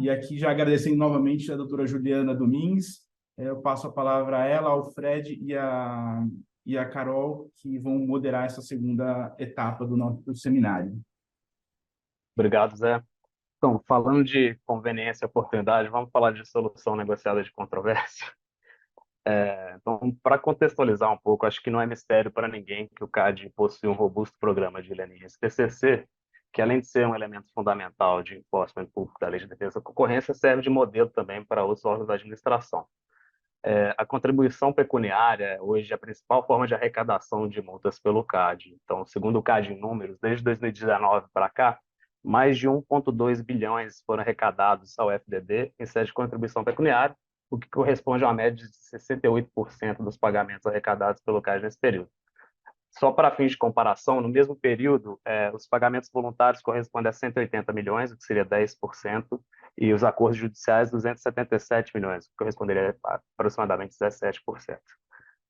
E aqui, já agradecendo novamente a doutora Juliana Domingues, eu passo a palavra a ela, ao Fred e a Carol, que vão moderar essa segunda etapa do nosso seminário. Obrigado, Zé. Então, falando de conveniência e oportunidade, vamos falar de solução negociada de controvérsia. Então, para contextualizar um pouco, acho que não é mistério para ninguém que o CAD possui um robusto programa de leniência TCC, que além de ser um elemento fundamental de enforcement público da Lei de Defesa da Concorrência, serve de modelo também para outros órgãos da administração. A contribuição pecuniária é hoje a principal forma de arrecadação de multas pelo CAD. Então, segundo o CAD em números, desde 2019 para cá, mais de 1,2 bilhões foram arrecadados ao FDD em sede de contribuição pecuniária, o que corresponde a uma média de 68% dos pagamentos arrecadados pelo CAD nesse período. Só para fins de comparação, no mesmo período, os pagamentos voluntários correspondem a 180 milhões, o que seria 10%, e os acordos judiciais, 277 milhões, o que corresponderia a aproximadamente 17%.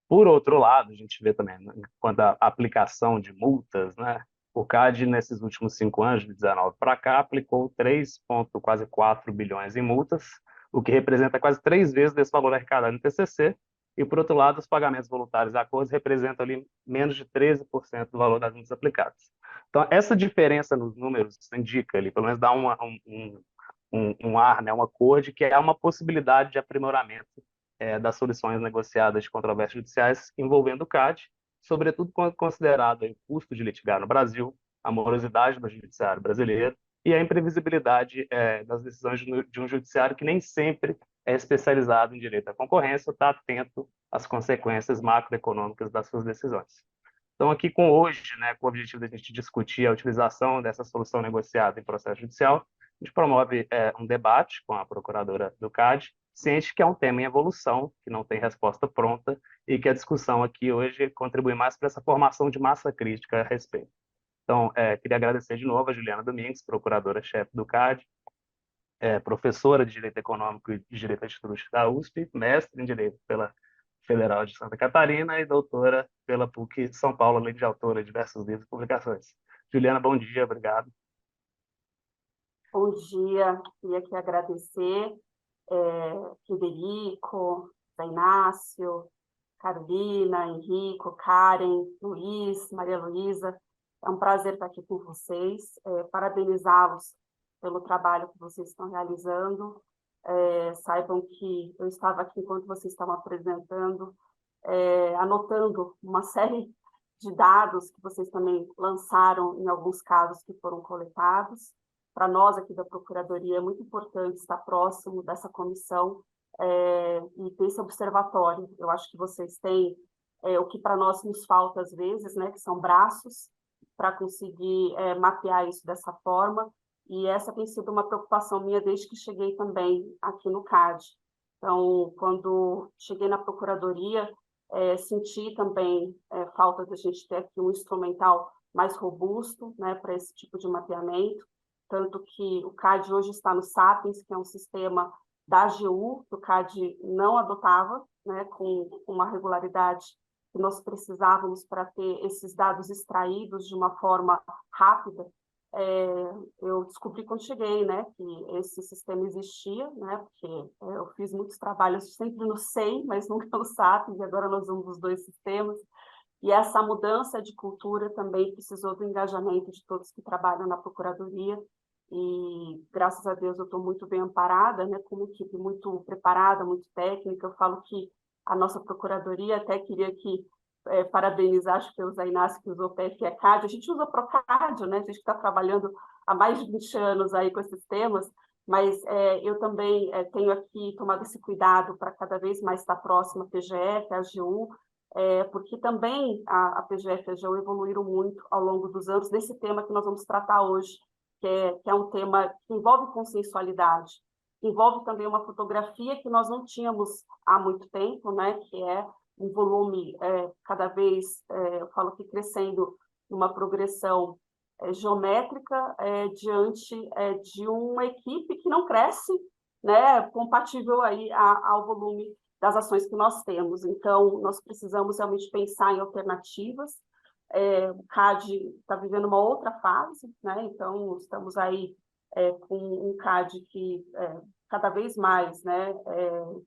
Por outro lado, a gente vê também, quanto à aplicação de multas, né? O CAD, nesses últimos 5 anos, de 19 para cá, aplicou 3,4 bilhões em multas, o que representa quase 3 vezes desse valor arrecadado no TCC, e, por outro lado, os pagamentos voluntários a acordos representam ali menos de 13% do valor das multas aplicadas. Então, essa diferença nos números indica ali, pelo menos dá um ar, né, uma cor de que é uma possibilidade de aprimoramento das soluções negociadas de controvérsias judiciais envolvendo o CAD, sobretudo quando considerado o custo de litigar no Brasil, a morosidade do judiciário brasileiro e a imprevisibilidade das decisões de um judiciário que nem sempre é especializado em direito à concorrência ou está atento às consequências macroeconômicas das suas decisões. Então, aqui com hoje, né, com o objetivo de a gente discutir a utilização dessa solução negociada em processo judicial, a gente promove um debate com a procuradora do CAD, ciente que é um tema em evolução, que não tem resposta pronta, e que a discussão aqui hoje contribui mais para essa formação de massa crítica a respeito. Então, queria agradecer de novo a Juliana Domingues, procuradora-chefe do CAD, professora de Direito Econômico e de Direito Administrativo da USP, mestre em Direito pela Federal de Santa Catarina e doutora pela PUC São Paulo, além de autora de diversos livros e publicações. Juliana, bom dia, obrigado. Bom dia, queria aqui agradecer Frederico, Zé Inácio, Carolina, Henrico, Karen, Luiz, Maria Luísa. É um prazer estar aqui com vocês, parabenizá-los pelo trabalho que vocês estão realizando. Saibam que eu estava aqui enquanto vocês estavam apresentando, anotando uma série de dados que vocês também lançaram em alguns casos que foram coletados. Para nós aqui da Procuradoria é muito importante estar próximo dessa comissão e desse observatório. Eu acho que vocês têm o que para nós nos falta às vezes, né, que são braços para conseguir mapear isso dessa forma, e essa tem sido uma preocupação minha desde que cheguei também aqui no CAD. Então, quando cheguei na Procuradoria, senti também falta de a gente ter aqui um instrumental mais robusto, né, para esse tipo de mapeamento, tanto que o CAD hoje está no Sapiens, que é um sistema da AGU, que o CAD não adotava, né, com uma regularidade que nós precisávamos para ter esses dados extraídos de uma forma rápida. Eu descobri quando cheguei, né, que esse sistema existia, né, porque eu fiz muitos trabalhos sempre no SEI, mas nunca no Sapiens, e agora nós usamos os dois sistemas. E essa mudança de cultura também precisou do engajamento de todos que trabalham na Procuradoria, e graças a Deus eu estou muito bem amparada, né, com uma equipe muito preparada, muito técnica. Eu falo que a nossa Procuradoria, até queria que parabenizar, acho que o Zé Inácio que usou o PFE-CAD, a gente usa Procad, né, a gente está trabalhando há mais de 20 anos aí com esses temas, mas eu também tenho aqui tomado esse cuidado para cada vez mais estar próxima à PGF, à AGU, porque também a PGF e a AGU evoluíram muito ao longo dos anos nesse tema que nós vamos tratar hoje, que é um tema que envolve consensualidade, envolve também uma fotografia que nós não tínhamos há muito tempo, né, que é um volume cada vez, eu falo que crescendo numa progressão geométrica diante de uma equipe que não cresce, né, compatível aí ao volume das ações que nós temos. Então, nós precisamos realmente pensar em alternativas. O CAD está vivendo uma outra fase, né? Então estamos aí com um CAD que cada vez mais, né,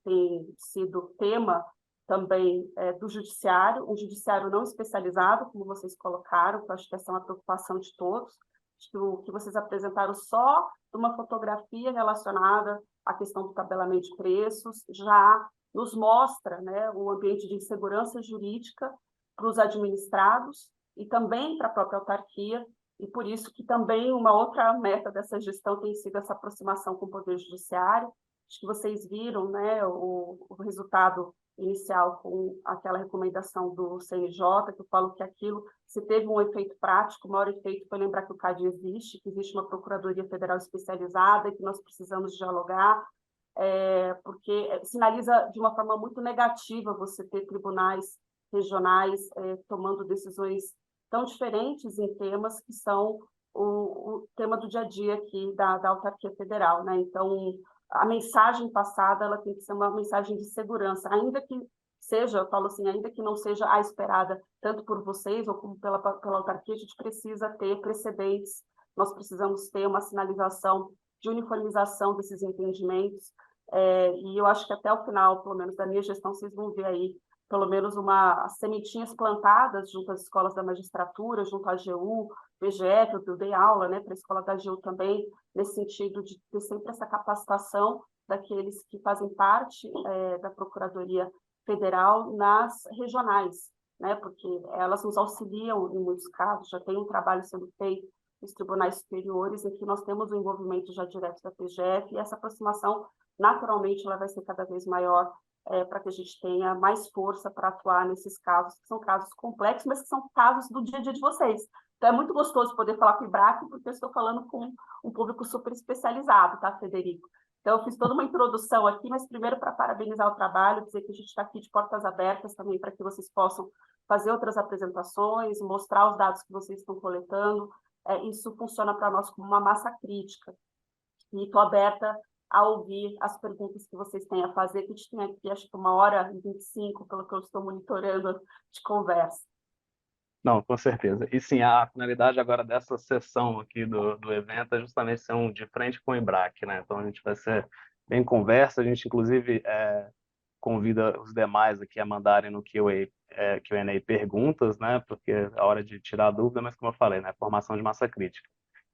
tem sido tema também do judiciário, um judiciário não especializado, como vocês colocaram, que eu acho que essa é uma preocupação de todos. Acho que o que vocês apresentaram só de uma fotografia relacionada à questão do tabelamento de preços já nos mostra, né, o ambiente de insegurança jurídica para os administrados e também para a própria autarquia, e por isso que também uma outra meta dessa gestão tem sido essa aproximação com o Poder Judiciário. Acho que vocês viram, né, o resultado inicial com aquela recomendação do CNJ, que eu falo que aquilo, se teve um efeito prático, o maior efeito foi lembrar que o CAD existe, que existe uma Procuradoria Federal especializada e que nós precisamos dialogar, porque sinaliza de uma forma muito negativa você ter tribunais regionais tomando decisões tão diferentes em temas que são o tema do dia a dia aqui da autarquia federal, né? Então, a mensagem passada ela tem que ser uma mensagem de segurança, ainda que seja, eu falo assim, ainda que não seja a esperada tanto por vocês ou como pela autarquia, a gente precisa ter precedentes, nós precisamos ter uma sinalização de uniformização desses entendimentos, e eu acho que até o final, pelo menos da minha gestão, vocês vão ver aí pelo menos as sementinhas plantadas junto às escolas da magistratura, junto à AGU, PGF, eu dei aula, né, para a escola da AGU também, nesse sentido de ter sempre essa capacitação daqueles que fazem parte da Procuradoria Federal nas regionais, né, porque elas nos auxiliam em muitos casos, já tem um trabalho sendo feito nos tribunais superiores, em que nós temos o envolvimento já direto da PGF, e essa aproximação, naturalmente, ela vai ser cada vez maior, para que a gente tenha mais força para atuar nesses casos, que são casos complexos, mas que são casos do dia a dia de vocês. Então, é muito gostoso poder falar com o IBRAC, porque eu estou falando com um público super especializado, tá, Frederico? Então, eu fiz toda uma introdução aqui, mas primeiro para parabenizar o trabalho, dizer que a gente está aqui de portas abertas também para que vocês possam fazer outras apresentações, mostrar os dados que vocês estão coletando. Isso funciona para nós como uma massa crítica. E estou aberta a ouvir as perguntas que vocês têm a fazer, que a gente tem aqui, acho que 1h25, pelo que eu estou monitorando, de conversa. Não, com certeza. E sim, a finalidade agora dessa sessão aqui do evento é justamente ser de frente com o IBRAC, né? Então a gente vai ser bem conversa, a gente inclusive convida os demais aqui a mandarem no Q&A perguntas, né? Porque é a hora de tirar dúvida, mas como eu falei, né? Formação de massa crítica.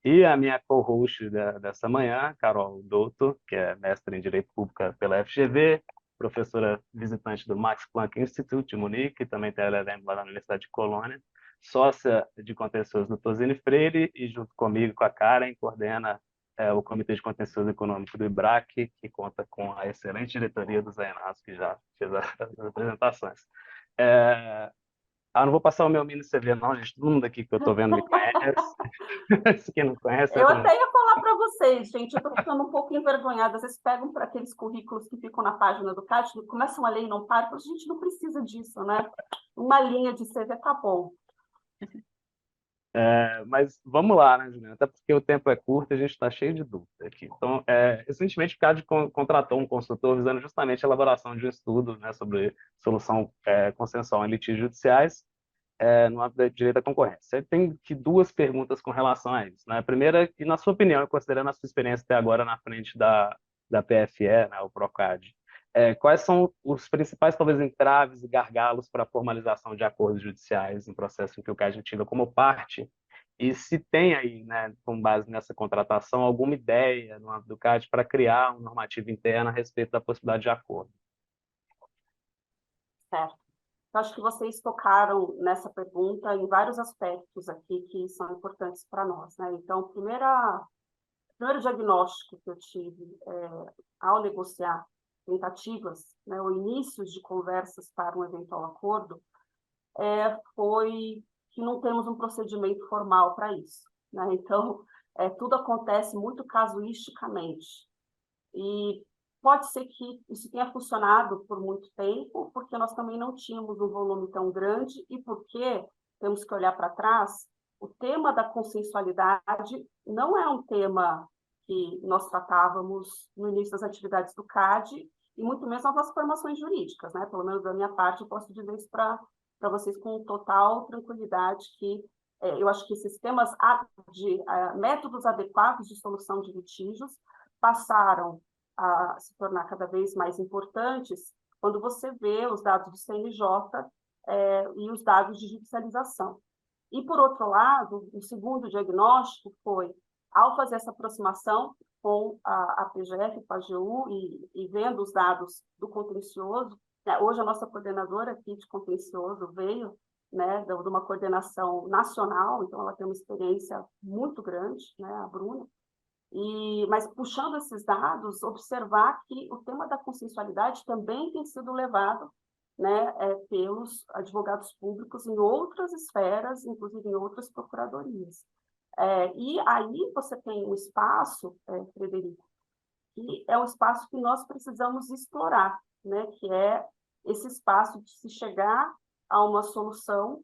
E a minha co-host dessa manhã, Carol Dotto, que é mestre em Direito Público pela FGV, professora visitante do Max Planck Institute de Munique, também tem LLM lá na Universidade de Colônia, sócia de contencioso do Tosini Freire e, junto comigo, com a Karen, coordena o Comitê de Contencioso Econômico do IBRAC, que conta com a excelente diretoria do Zé Inácio, que já fez as apresentações. Não vou passar o meu mini CV, não, gente. Todo mundo aqui que eu estou vendo me conhece. Quem não conhece, eu até ia falar para vocês, gente, eu estou ficando um pouco envergonhada. Às vezes pegam para aqueles currículos que ficam na página do CAD, começam a ler e não param, a gente não precisa disso, né? Uma linha de CV tá bom. Mas vamos lá, né, Juliana? Até porque o tempo é curto e a gente está cheio de dúvida aqui. Então, recentemente o CAD contratou um consultor visando justamente a elaboração de um estudo, né, sobre solução consensual em litígios judiciais no âmbito da direito à concorrência. Tem aqui duas perguntas com relação a isso, né? A primeira, e na sua opinião, considerando a sua experiência até agora na frente da PFE, né, o PROCAD, quais são os principais, talvez, entraves e gargalos para a formalização de acordos judiciais em processo em que o CAD ativa como parte? E se tem aí, né, com base nessa contratação, alguma ideia no âmbito do CAD para criar uma normativa interna a respeito da possibilidade de acordo? Certo. Eu acho que vocês tocaram nessa pergunta em vários aspectos aqui que são importantes para nós, né? Então, o primeiro diagnóstico que eu tive ao negociar tentativas, né, ou inícios de conversas para um eventual acordo, foi que não temos um procedimento formal para isso, né? Então, tudo acontece muito casuisticamente. E pode ser que isso tenha funcionado por muito tempo, porque nós também não tínhamos um volume tão grande e porque, temos que olhar para trás, o tema da consensualidade não é um tema que nós tratávamos no início das atividades do CAD e muito menos nas nossas formações jurídicas, né? Pelo menos da minha parte, eu posso dizer isso para vocês com total tranquilidade, que eu acho que sistemas de métodos adequados de solução de litígios passaram a se tornar cada vez mais importantes quando você vê os dados do CNJ e os dados de judicialização. E, por outro lado, o segundo diagnóstico foi, ao fazer essa aproximação com a PGF, com a AGU, e vendo os dados do contencioso, hoje a nossa coordenadora aqui de contencioso veio, né, de uma coordenação nacional, então ela tem uma experiência muito grande, né, a Bruna, mas puxando esses dados, observar que o tema da consensualidade também tem sido levado, né, pelos advogados públicos em outras esferas, inclusive em outras procuradorias. E aí você tem um espaço, Frederico, que é um espaço que nós precisamos explorar, né, que é esse espaço de se chegar a uma solução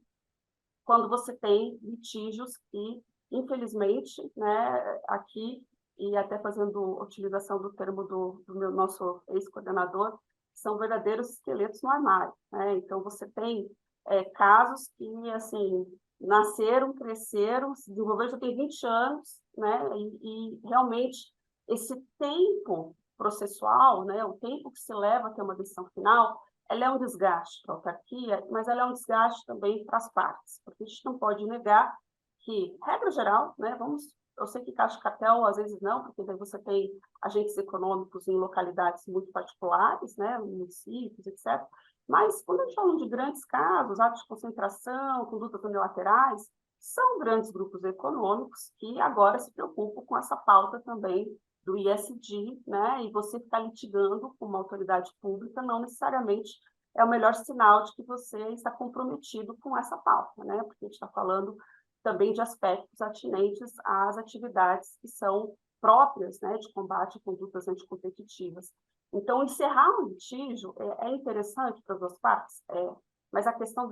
quando você tem litígios que, infelizmente, né, aqui, e até fazendo utilização do termo do nosso ex-coordenador, são verdadeiros esqueletos no armário, né? Então, você tem casos que, assim, nasceram, cresceram, se desenvolveram, já tem 20 anos, né? E realmente, esse tempo processual, né, o tempo que se leva até uma decisão final, ela é um desgaste para a autarquia, mas ela é um desgaste também para as partes, porque a gente não pode negar que, regra geral, né, eu sei que caixa de cartel, às vezes não, porque daí você tem agentes econômicos em localidades muito particulares, né, municípios, etc. Mas quando a gente fala de grandes casos, atos de concentração, condutas unilaterais, são grandes grupos econômicos que agora se preocupam com essa pauta também do ISD, né? E você ficar litigando com uma autoridade pública não necessariamente é o melhor sinal de que você está comprometido com essa pauta, né? Porque a gente está falando também de aspectos atinentes às atividades que são próprias, né, de combate a condutas anticompetitivas. Então, encerrar um litígio é interessante para as duas partes, mas a questão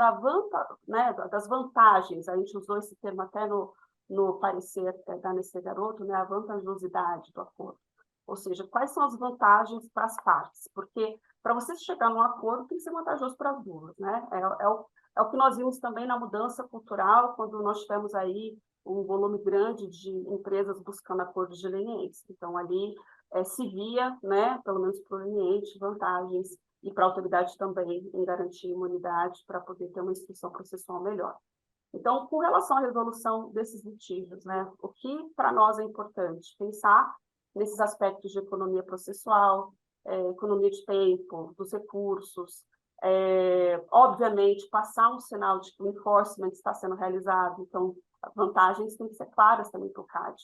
né, das vantagens, a gente usou esse termo até no parecer da Nesse Garoto, né, a vantajosidade do acordo. Ou seja, quais são as vantagens para as partes? Porque para você chegar num acordo tem que ser vantajoso para as duas, né? É o que nós vimos também na mudança cultural, quando nós tivemos aí um volume grande de empresas buscando acordos de leniência. Então, ali se via, né, pelo menos para o leniente, vantagens, e para a autoridade também, em garantir imunidade para poder ter uma instrução processual melhor. Então, com relação à resolução desses litígios, né, o que para nós é importante? Pensar nesses aspectos de economia processual, economia de tempo, dos recursos, obviamente, passar um sinal de que o enforcement está sendo realizado, então, vantagens têm que ser claras também para o CAD.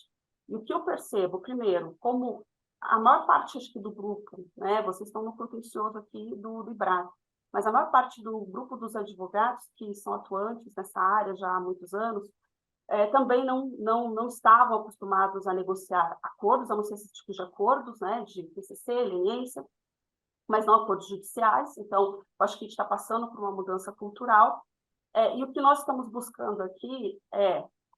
E o que eu percebo, primeiro, como a maior parte, acho que, do grupo, né, vocês estão no contencioso aqui do IBRAC, mas a maior parte do grupo dos advogados que são atuantes nessa área já há muitos anos, também não estavam acostumados a negociar acordos, a não ser esse tipo de acordos, né, de PCC, leniência, mas não acordos judiciais. Então, acho que a gente está passando por uma mudança cultural. E o que nós estamos buscando aqui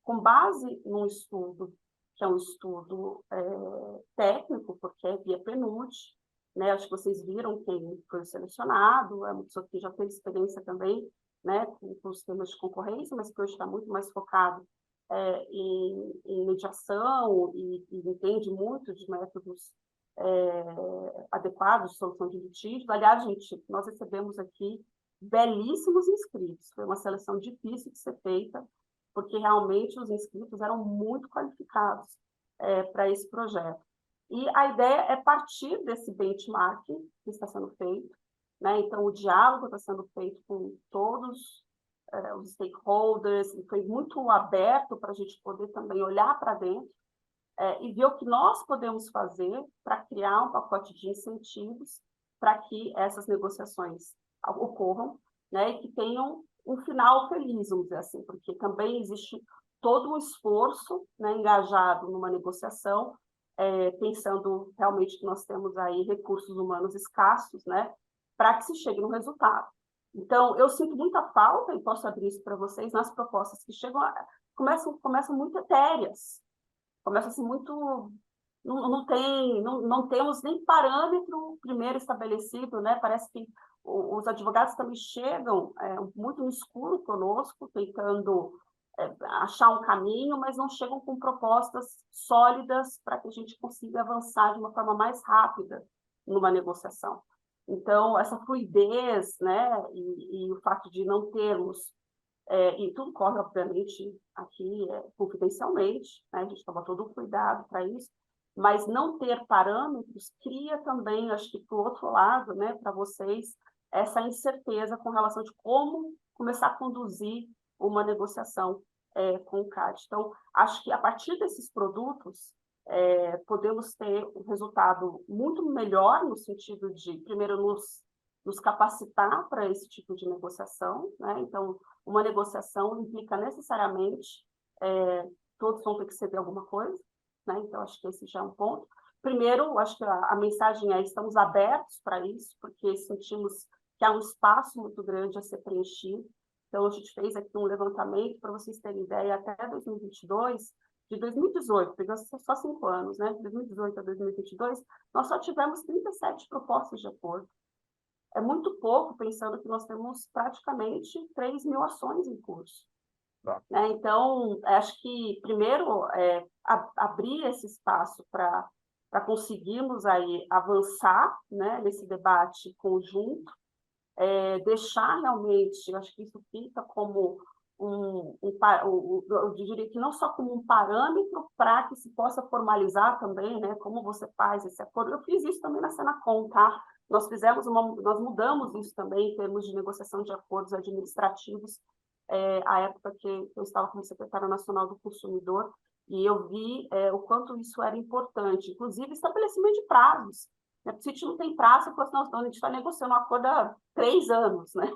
com base num estudo, que é um estudo técnico, porque é via PNUD, né? Acho que vocês viram quem foi selecionado, é uma pessoa que já teve experiência também, né, com os temas de concorrência, mas que hoje está muito mais focado em mediação e entende muito de métodos adequados de solução de litígios. Aliás, gente, nós recebemos aqui belíssimos inscritos, foi uma seleção difícil de ser feita, porque realmente os inscritos eram muito qualificados para esse projeto. E a ideia é partir desse benchmarking que está sendo feito, né? Então, o diálogo está sendo feito com todos os stakeholders, e foi muito aberto para a gente poder também olhar para dentro e ver o que nós podemos fazer para criar um pacote de incentivos para que essas negociações ocorram, né, e que tenham um final feliz, vamos dizer assim, porque também existe todo um esforço, né, engajado numa negociação, pensando realmente que nós temos aí recursos humanos escassos, né, para que se chegue no resultado. Então, eu sinto muita falta, e posso abrir isso para vocês, nas propostas que chegam, começam muito etéreas, começa assim muito... Não temos nem parâmetro primeiro estabelecido, né? Parece que os advogados também chegam muito no escuro conosco, tentando achar um caminho, mas não chegam com propostas sólidas para que a gente consiga avançar de uma forma mais rápida numa negociação. Então, essa fluidez, né, e o fato de não termos, e tudo corre, obviamente, aqui confidencialmente, né, a gente toma todo o cuidado para isso, mas não ter parâmetros cria também, acho que, para o outro lado, né, para vocês, essa incerteza com relação de como começar a conduzir uma negociação com o CAD. Então, acho que a partir desses produtos, podemos ter um resultado muito melhor no sentido de, primeiro, nos capacitar para esse tipo de negociação, né? Então, uma negociação implica necessariamente todos vão ter que ceder alguma coisa, né? Então, acho que esse já é um ponto. Primeiro, acho que a mensagem é estamos abertos para isso, porque sentimos que há um espaço muito grande a ser preenchido. Então, a gente fez aqui um levantamento, para vocês terem ideia, até 2022, de 2018, pegou só 5 anos, né? De 2018 a 2022, nós só tivemos 37 propostas de acordo. É muito pouco, pensando que nós temos praticamente 3 mil ações em curso. Tá. Né? Então, acho que, primeiro, abrir esse espaço para conseguirmos aí avançar, né, nesse debate conjunto, deixar realmente, acho que isso fica como eu diria que não só como um parâmetro para que se possa formalizar também, né, como você faz esse acordo. Eu fiz isso também na Senacom, tá? Nós mudamos isso também em termos de negociação de acordos administrativos, à época que eu estava como secretária nacional do consumidor, e eu vi o quanto isso era importante, inclusive estabelecimento de prazos. Né? Se a gente não tem prazo, eu falo assim, a gente está negociando um acordo há 3 anos, né?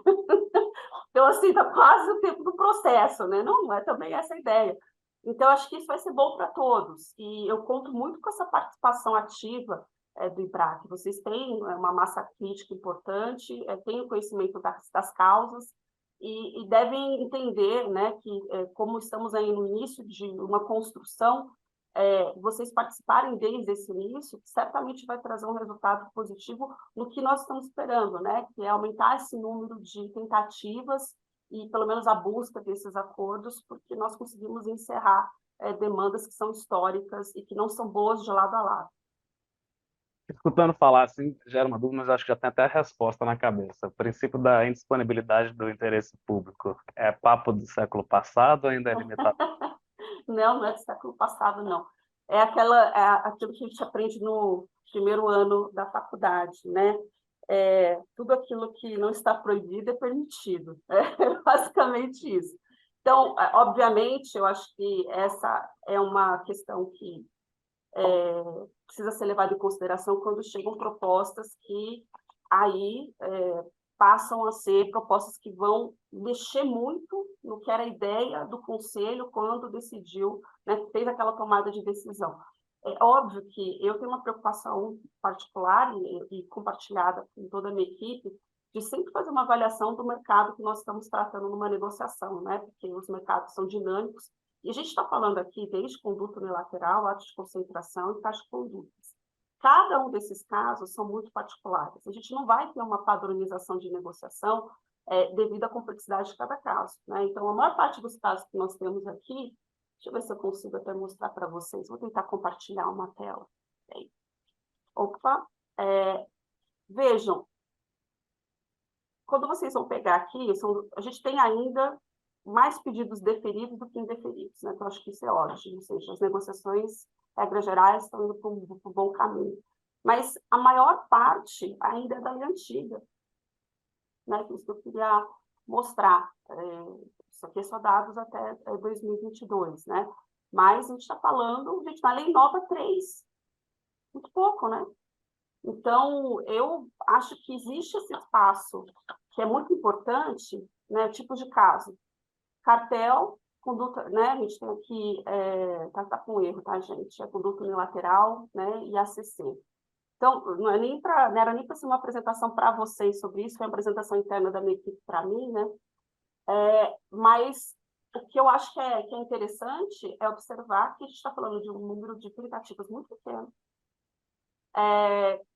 Então, assim, está quase o tempo do processo, né? Não é também essa a ideia. Então, acho que isso vai ser bom para todos. E eu conto muito com essa participação ativa do IBRAC. Vocês têm uma massa crítica importante, têm o conhecimento das causas e devem entender, né, que como estamos aí no início de uma construção, vocês participarem desde esse início, certamente vai trazer um resultado positivo no que nós estamos esperando, né? Que é aumentar esse número de tentativas e, pelo menos, a busca desses acordos, porque nós conseguimos encerrar demandas que são históricas e que não são boas de lado a lado. Escutando falar assim, gera uma dúvida, mas acho que já tem até a resposta na cabeça. O princípio da indisponibilidade do interesse público é papo do século passado ou ainda é limitado? Não é do século passado, não. É aquilo que a gente aprende no primeiro ano da faculdade, né? Tudo aquilo que não está proibido é permitido. É basicamente isso. Então, obviamente, eu acho que essa é uma questão que precisa ser levada em consideração quando chegam propostas que aí passam a ser propostas que vão mexer muito no que era a ideia do Conselho quando decidiu, né, fez aquela tomada de decisão. É óbvio que eu tenho uma preocupação particular e compartilhada com toda a minha equipe de sempre fazer uma avaliação do mercado que nós estamos tratando numa negociação, né? Porque os mercados são dinâmicos e a gente está falando aqui desde conduta unilateral, atos de concentração e taxa de condutas. Cada um desses casos são muito particulares. A gente não vai ter uma padronização de negociação devido à complexidade de cada caso, né? Então, a maior parte dos casos que nós temos aqui, deixa eu ver se eu consigo até mostrar para vocês. Vou tentar compartilhar uma tela. Opa! Vejam, quando vocês vão pegar aqui, a gente tem ainda mais pedidos deferidos do que indeferidos, né? Então, acho que isso é ótimo, ou seja, as negociações, regras gerais, estão indo para um bom caminho. Mas a maior parte ainda é da lei antiga, né? Isso que eu queria mostrar. Isso aqui é só dados até 2022, né? Mas a gente está falando, gente, na lei nova 3, muito pouco, né? Então, eu acho que existe esse espaço que é muito importante, né? Tipo de caso. Cartel, conduta, né? A gente tem aqui, tá com erro, tá, gente? É conduta unilateral, né? E ACC. Então, não era nem para ser uma apresentação para vocês sobre isso, foi uma apresentação interna da minha equipe para mim, né? Mas o que eu acho que é interessante é observar que a gente está falando de um número de tentativas muito pequeno.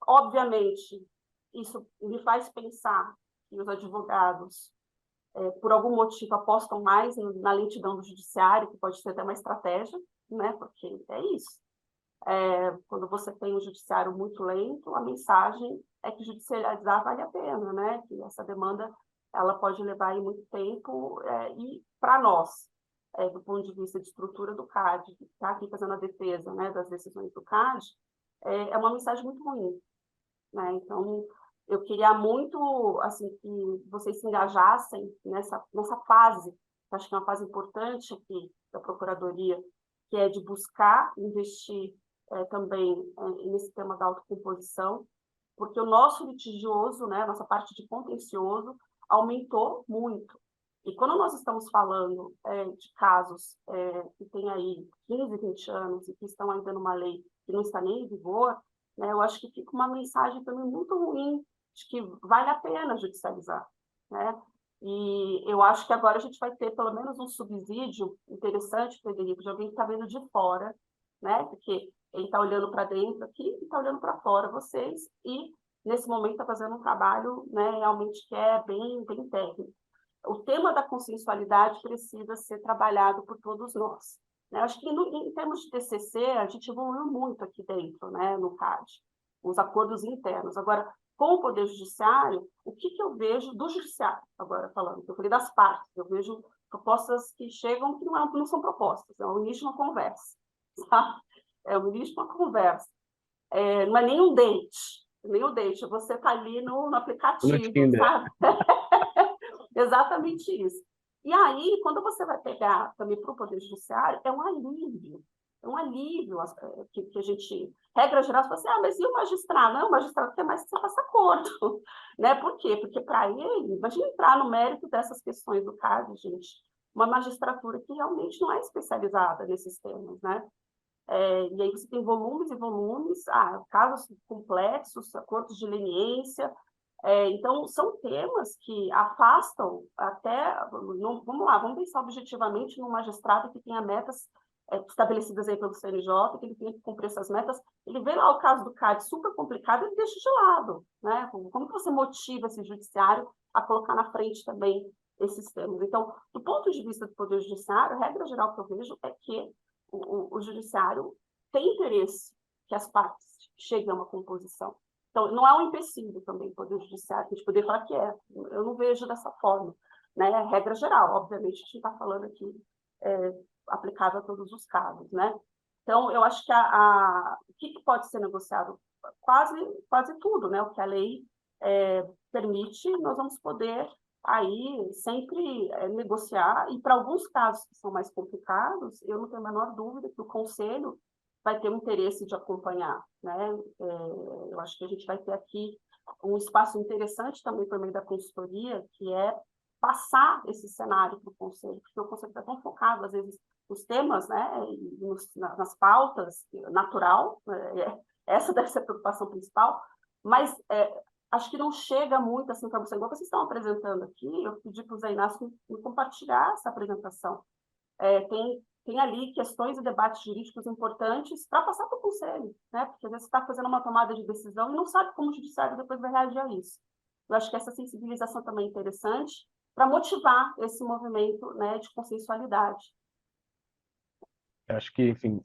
Obviamente, isso me faz pensar que os advogados por algum motivo, apostam mais na lentidão do judiciário, que pode ser até uma estratégia, né? Porque é isso. Quando você tem um judiciário muito lento, a mensagem é que judicializar vale a pena, né? Que essa demanda ela pode levar aí muito tempo, e para nós, do ponto de vista de estrutura do CAD, que está aqui fazendo a defesa, né, das decisões do CAD, é uma mensagem muito ruim, né? Então, eu queria muito assim, que vocês se engajassem nessa fase, que acho que é uma fase importante aqui da Procuradoria, que é de buscar investir também nesse tema da autocomposição, porque o nosso litigioso, né, nossa parte de contencioso, aumentou muito. E quando nós estamos falando de casos que têm aí 15, 20 anos e que estão ainda numa lei que não está nem em vigor, né, eu acho que fica uma mensagem também muito ruim de que vale a pena judicializar, né? E eu acho que agora a gente vai ter pelo menos um subsídio interessante, Frederico, de alguém que está vendo de fora, né? Porque ele está olhando para dentro aqui e está olhando para fora vocês, e nesse momento está fazendo um trabalho, né, realmente que é bem, bem técnico. O tema da consensualidade precisa ser trabalhado por todos nós, né? Acho que em termos de TCC, a gente evoluiu muito aqui dentro, né, no CAD, os acordos internos. Agora, com o Poder Judiciário, o que eu vejo do Judiciário, agora falando, eu falei das partes, eu vejo propostas que chegam que não são propostas, é o início de uma conversa, sabe? É o início de uma conversa. Não é nem um date, você está ali no aplicativo, sabe? Exatamente isso. E aí, quando você vai pegar também para o Poder Judiciário, é um alívio que a gente, regra geral, você fala assim, mas e o magistrado? Não, o magistrado quer mais que você faça acordo, né? Por quê? Porque para ele, imagina entrar no mérito dessas questões do caso, gente, uma magistratura que realmente não é especializada nesses temas, né? E aí você tem volumes e volumes, casos complexos, acordos de leniência. Então, são temas que afastam até... vamos lá, vamos pensar objetivamente num magistrado que tenha metas estabelecidas aí pelo CNJ, que ele tem que cumprir essas metas. Ele vê lá o caso do CAD super complicado, ele deixa de lado, né? Como que você motiva esse judiciário a colocar na frente também esses temas? Então, do ponto de vista do Poder Judiciário, a regra geral que eu vejo é que o judiciário tem interesse que as partes cheguem a uma composição. Então, não é um empecilho também o Poder Judiciário, a gente poder falar que eu não vejo dessa forma, né? É regra geral, obviamente, a gente está falando aqui aplicável a todos os casos, né? Então, eu acho que o que pode ser negociado? Quase tudo, né? O que a lei permite, nós vamos poder aí sempre negociar, e para alguns casos que são mais complicados, eu não tenho a menor dúvida que o Conselho vai ter um interesse de acompanhar, né? Eu acho que a gente vai ter aqui um espaço interessante também por meio da consultoria, que é passar esse cenário para o Conselho, porque o Conselho está tão focado, às vezes, nos temas, né, nas pautas, natural, essa deve ser a preocupação principal, mas acho que não chega muito assim para você, igual vocês estão apresentando aqui. Eu pedi para o Zé Inácio me compartilhar essa apresentação. Tem ali questões e debates jurídicos importantes para passar para o Conselho, né? Porque às vezes você está fazendo uma tomada de decisão e não sabe como o Judiciário depois vai reagir a isso. Eu acho que essa sensibilização também é interessante para motivar esse movimento, né, de consensualidade. Eu acho que, enfim,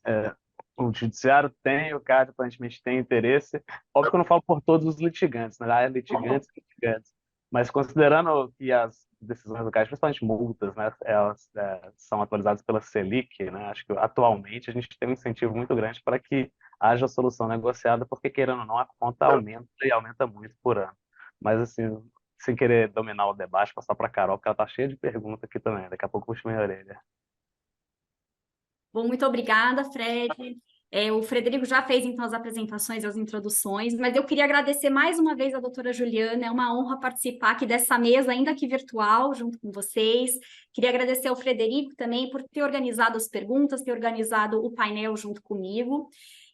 o judiciário tem, o CAD aparentemente tem interesse. Óbvio que eu não falo por todos os litigantes, né? Há litigantes e litigantes. Mas considerando que as decisões do CAD, principalmente multas, né, elas são atualizadas pela Selic, né? Acho que atualmente a gente tem um incentivo muito grande para que haja solução negociada, porque, querendo ou não, a conta aumenta e aumenta muito por ano. Mas, assim, sem querer dominar o debate, passar para a Carol, porque ela está cheia de perguntas aqui também. Daqui a pouco eu puxo minha orelha. Bom, muito obrigada, Fred. O Frederico já fez, então, as apresentações, as introduções, mas eu queria agradecer mais uma vez a doutora Juliana. É uma honra participar aqui dessa mesa, ainda que virtual, junto com vocês. Queria agradecer ao Frederico também por ter organizado as perguntas, ter organizado o painel junto comigo.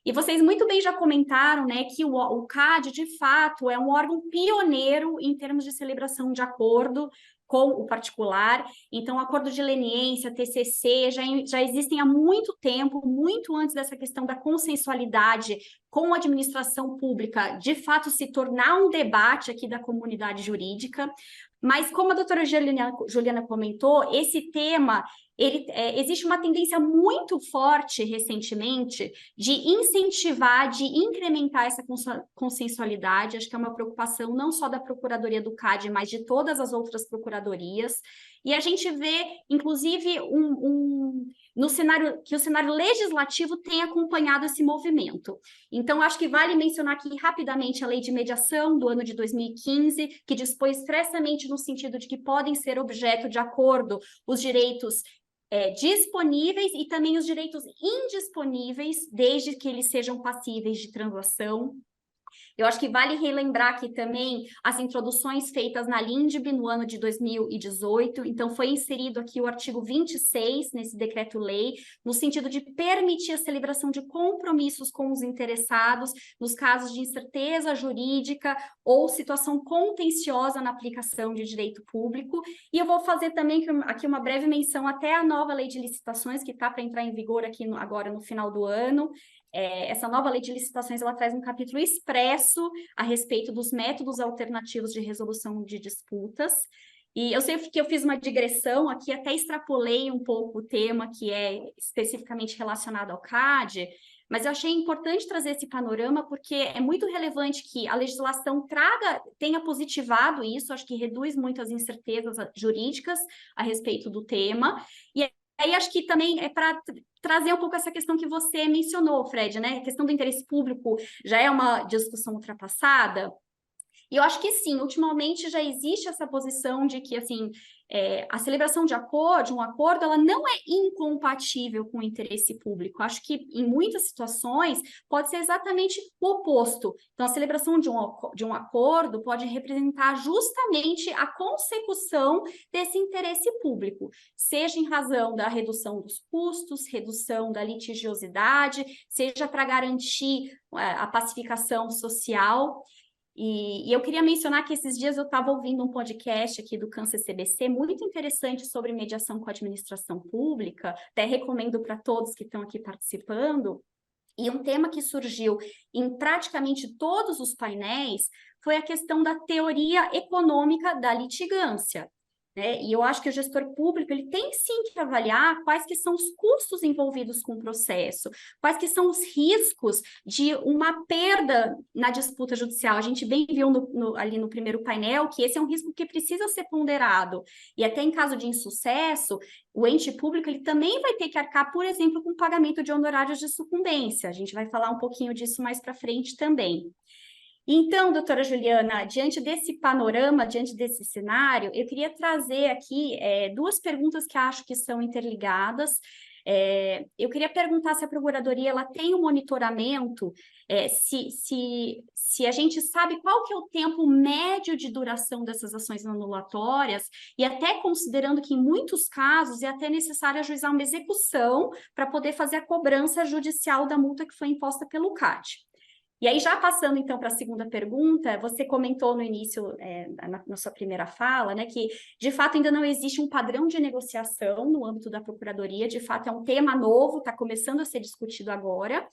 E vocês muito bem já comentaram, né, que o CAD, de fato, é um órgão pioneiro em termos de celebração de acordo. com o particular. Então, o acordo de leniência, TCC, já existem há muito tempo, muito antes dessa questão da consensualidade com a administração pública, de fato, se tornar um debate aqui da comunidade jurídica. Mas, como a doutora Juliana comentou, esse tema, existe uma tendência muito forte, recentemente, de incentivar, de incrementar essa consensualidade. Acho que é uma preocupação não só da Procuradoria do CAD, mas de todas as outras procuradorias. E a gente vê, inclusive, no cenário, que o cenário legislativo tem acompanhado esse movimento. Então, acho que vale mencionar aqui rapidamente a Lei de Mediação do ano de 2015, que dispõe expressamente no sentido de que podem ser objeto de acordo os direitos disponíveis e também os direitos indisponíveis, desde que eles sejam passíveis de transação. Eu acho que vale relembrar aqui também as introduções feitas na LINDB no ano de 2018. Então, foi inserido aqui o artigo 26 nesse decreto-lei, no sentido de permitir a celebração de compromissos com os interessados nos casos de incerteza jurídica ou situação contenciosa na aplicação de direito público. E eu vou fazer também aqui uma breve menção até a nova lei de licitações, que está para entrar em vigor aqui agora no final do ano. Essa nova lei de licitações, ela traz um capítulo expresso a respeito dos métodos alternativos de resolução de disputas. E eu sei que eu fiz uma digressão aqui, até extrapolei um pouco o tema que é especificamente relacionado ao CAD, mas eu achei importante trazer esse panorama porque é muito relevante que a legislação tenha positivado isso, acho que reduz muito as incertezas jurídicas a respeito do tema. E aí acho que também é para trazer um pouco essa questão que você mencionou, Fred, né? A questão do interesse público já é uma discussão ultrapassada. E eu acho que sim, ultimamente já existe essa posição de que, assim, a celebração de um acordo, ela não é incompatível com o interesse público. Acho que, em muitas situações, pode ser exatamente o oposto. Então, a celebração de um acordo pode representar justamente a consecução desse interesse público, seja em razão da redução dos custos, redução da litigiosidade, seja para garantir a pacificação social. E eu queria mencionar que esses dias eu estava ouvindo um podcast aqui do CAN-CCBC, muito interessante sobre mediação com a administração pública, até recomendo para todos que estão aqui participando. E um tema que surgiu em praticamente todos os painéis foi a questão da teoria econômica da litigância. E eu acho que o gestor público ele tem sim que avaliar quais que são os custos envolvidos com o processo, quais que são os riscos de uma perda na disputa judicial. A gente bem viu ali no primeiro painel que esse é um risco que precisa ser ponderado. E até em caso de insucesso, o ente público ele também vai ter que arcar, por exemplo, com o pagamento de honorários de sucumbência. A gente vai falar um pouquinho disso mais para frente também. Então, doutora Juliana, diante desse panorama, diante desse cenário, eu queria trazer aqui duas perguntas que acho que são interligadas. Eu queria perguntar se a Procuradoria ela tem um monitoramento, se a gente sabe qual que é o tempo médio de duração dessas ações anulatórias, e até considerando que em muitos casos é até necessário ajuizar uma execução para poder fazer a cobrança judicial da multa que foi imposta pelo CAD. E aí, já passando, então, para a segunda pergunta, você comentou no início, na sua primeira fala, né, que, de fato, ainda não existe um padrão de negociação no âmbito da Procuradoria, de fato, é um tema novo, está começando a ser discutido agora.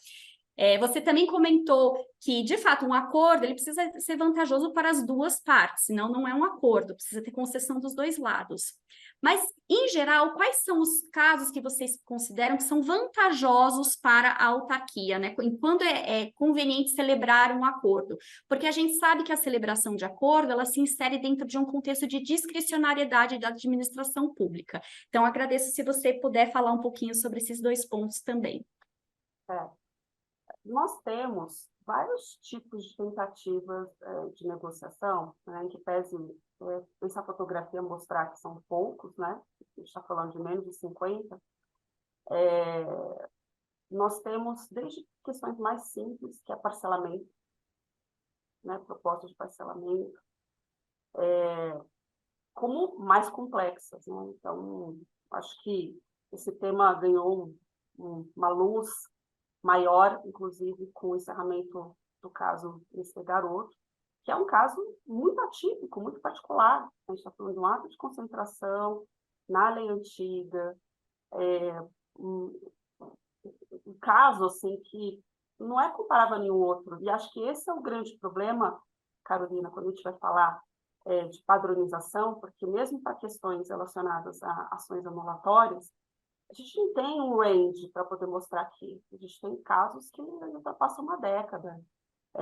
Você também comentou que, de fato, um acordo ele precisa ser vantajoso para as duas partes, senão não é um acordo, precisa ter concessão dos dois lados. Mas, em geral, quais são os casos que vocês consideram que são vantajosos para a autarquia, né? Quando é conveniente celebrar um acordo? Porque a gente sabe que a celebração de acordo, ela se insere dentro de um contexto de discricionariedade da administração pública. Então, agradeço se você puder falar um pouquinho sobre esses dois pontos também. Nós temos vários tipos de tentativas de negociação, né, em que pese essa fotografia mostrar que são poucos, né? A gente está falando de menos de 50. Nós temos desde questões mais simples, que é parcelamento, né, proposta de parcelamento, como mais complexas, né? Então, acho que esse tema ganhou uma luz maior, inclusive, com o encerramento do caso desse garoto, que é um caso muito atípico, muito particular. A gente está falando de um ato de concentração na lei antiga, um caso assim que não é comparável a nenhum outro. E acho que esse é o grande problema, Carolina, quando a gente vai falar de padronização, porque mesmo para questões relacionadas a ações anulatórias, a gente não tem um range para poder mostrar aqui. A gente tem casos que ultrapassam uma década.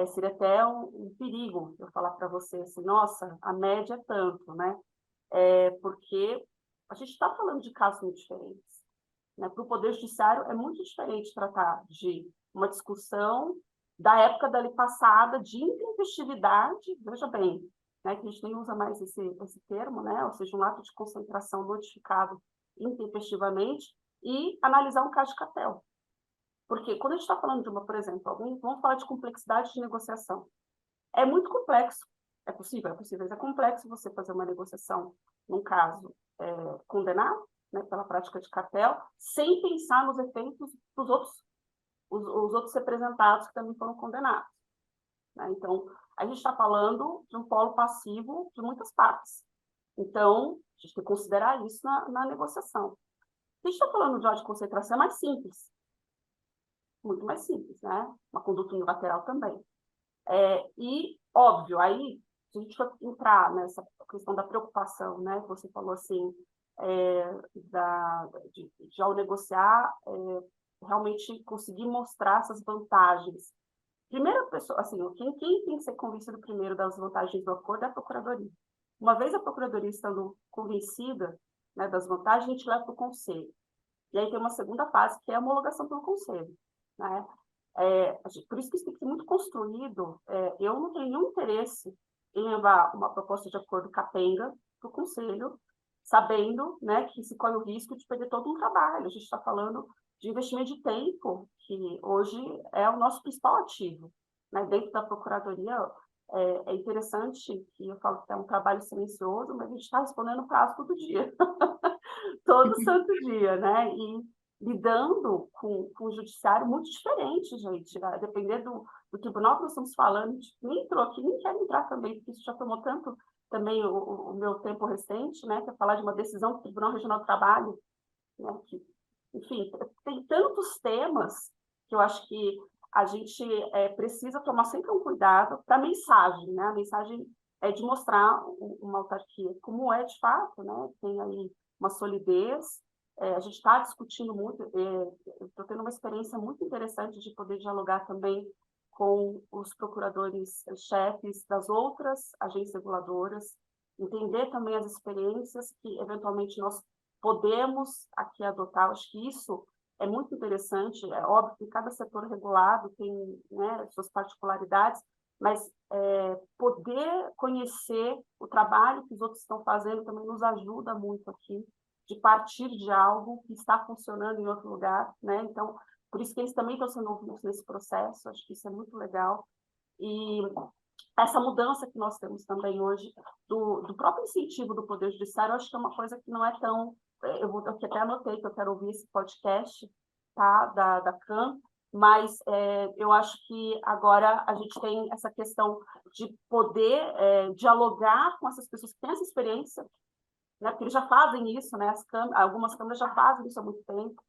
Seria até um perigo eu falar para você assim, nossa, a média é tanto, né? Porque a gente está falando de casos muito diferentes. Né? Para o Poder Judiciário é muito diferente tratar de uma discussão da época dali passada de intempestividade, veja bem, né, que a gente nem usa mais esse termo, né, ou seja, um ato de concentração notificado intempestivamente, e analisar um caso de cartel. Porque quando a gente está falando de uma, por exemplo, vamos falar de complexidade de negociação. É muito complexo. É possível, mas é complexo você fazer uma negociação num caso condenado, né, pela prática de cartel, sem pensar nos efeitos dos os outros representados que também foram condenados. Né? Então, a gente está falando de um polo passivo de muitas partes. Então, a gente tem que considerar isso na negociação. A gente está falando de ódio de concentração, é mais simples. Muito mais simples, né? Uma conduta unilateral também. E, óbvio, aí, se a gente for entrar nessa questão da preocupação, né? Você falou assim, de ao negociar, realmente conseguir mostrar essas vantagens. Primeira pessoa, assim, quem tem que ser convencido primeiro das vantagens do acordo é a Procuradoria. Uma vez a Procuradoria estando convencida, né, das vantagens, a gente leva para o Conselho. E aí tem uma segunda fase, que é a homologação pelo Conselho. Né? Por isso que isso tem que ser muito construído. Eu não tenho nenhum interesse em levar uma proposta de acordo capenga para o Conselho, sabendo, né, que se corre o risco de perder todo um trabalho. A gente está falando de investimento de tempo, que hoje é o nosso principal ativo. Né? Dentro da Procuradoria, é interessante que eu falo que é um trabalho silencioso, mas a gente está respondendo prazo todo dia. Todo santo dia, né? E lidando com o judiciário muito diferente, gente. Né? Depender do tribunal que nós estamos falando, a gente nem entrou aqui, nem quero entrar também, porque isso já tomou tanto também o meu tempo recente, né? Que é falar de uma decisão do Tribunal Regional do Trabalho, né? Que, enfim, tem tantos temas que eu acho que a gente precisa tomar sempre um cuidado para a mensagem, né? A mensagem é de mostrar uma autarquia como é de fato, né? Tem aí uma solidez. A gente está discutindo muito, estou tendo uma experiência muito interessante de poder dialogar também com os procuradores-chefes das outras agências reguladoras, entender também as experiências que, eventualmente, nós podemos aqui adotar. Acho que isso é muito interessante. É óbvio que cada setor regulado tem, né, suas particularidades, mas poder conhecer o trabalho que os outros estão fazendo também nos ajuda muito aqui, de partir de algo que está funcionando em outro lugar, né? Então, por isso que eles também estão sendo ouvidos nesse processo, acho que isso é muito legal. E essa mudança que nós temos também hoje, do próprio incentivo do Poder Judiciário, acho que é uma coisa que não é tão... Eu até anotei que eu quero ouvir esse podcast, tá? Da CAN, mas eu acho que agora a gente tem essa questão de poder dialogar com essas pessoas que têm essa experiência, né? Porque eles já fazem isso, né? Algumas câmaras já fazem isso há muito tempo,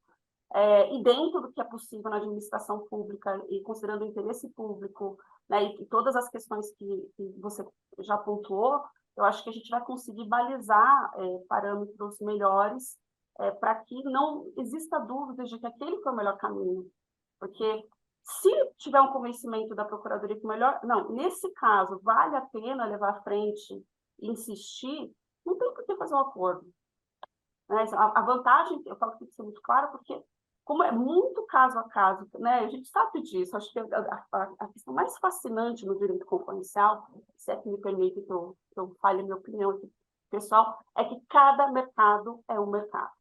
e dentro do que é possível na administração pública e considerando o interesse público, né? E todas as questões que você já pontuou, eu acho que a gente vai conseguir balizar parâmetros melhores para que não exista dúvida de que aquele foi o melhor caminho. Porque se tiver um convencimento da Procuradoria que melhor... Não, nesse caso, vale a pena levar à frente e insistir, não tem por que fazer um acordo. Né? A vantagem, eu falo que tem que ser muito claro, porque como é muito caso a caso, né? A gente sabe disso, acho que a questão mais fascinante no direito concorrencial, se é que me permite que eu fale a minha opinião aqui, pessoal, é que cada mercado é um mercado.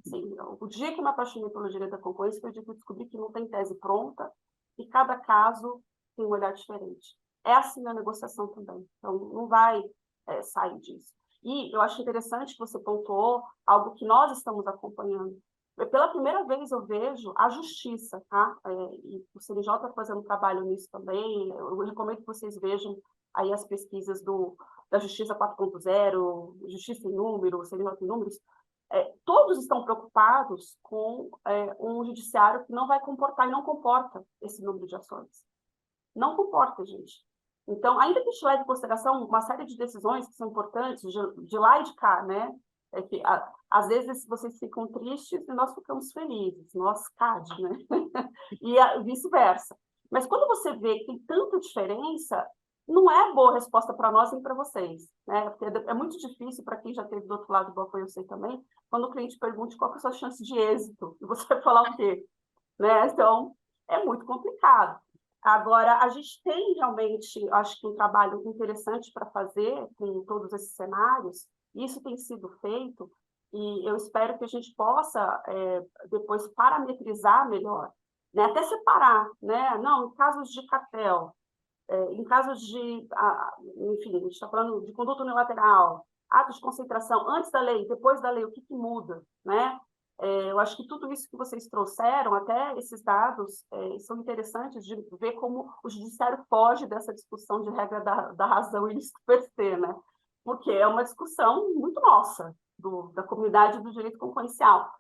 Sim, o dia que eu me apaixonei pelo direito da concorrência foi o dia que eu descobri que não tem tese pronta e cada caso tem um olhar diferente. É assim na negociação também, então não vai sair disso. E eu acho interessante que você pontuou algo que nós estamos acompanhando. Pela primeira vez eu vejo a justiça, tá? E o CNJ está fazendo trabalho nisso também. Eu recomendo que vocês vejam aí as pesquisas da Justiça 4.0, Justiça em Números, CNJ em Números, todos estão preocupados com um judiciário que não vai comportar e não comporta esse número de ações. Não comporta, gente. Então, ainda que a gente leve em consideração uma série de decisões que são importantes, de lá e de cá, né? Que, às vezes vocês ficam tristes e nós ficamos felizes, nós CAD, né? E vice-versa. Mas quando você vê que tem tanta diferença, não é boa resposta para nós nem para vocês, né? Porque é muito difícil para quem já teve do outro lado, igual foi eu sei também, quando o cliente pergunta qual é a sua chance de êxito, e você vai falar o quê? Né? Então, é muito complicado. Agora, a gente tem realmente, acho que um trabalho interessante para fazer com todos esses cenários, isso tem sido feito, e eu espero que a gente possa depois parametrizar melhor, né? Até separar, né? Não, em casos de cartel, em casos de, enfim, a gente está falando de conduta unilateral, atos de concentração, antes da lei, depois da lei, o que muda, né? Eu acho que tudo isso que vocês trouxeram, até esses dados, são interessantes de ver como o judiciário foge dessa discussão de regra da razão e ilícito per se, né? Porque é uma discussão muito nossa, da comunidade do direito concorrencial.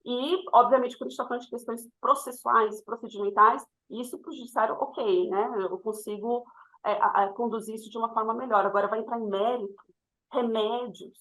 E, obviamente, quando a gente está falando de questões processuais, procedimentais, isso para o judiciário, ok, né? Eu consigo conduzir isso de uma forma melhor. Agora, vai entrar em mérito, remédios.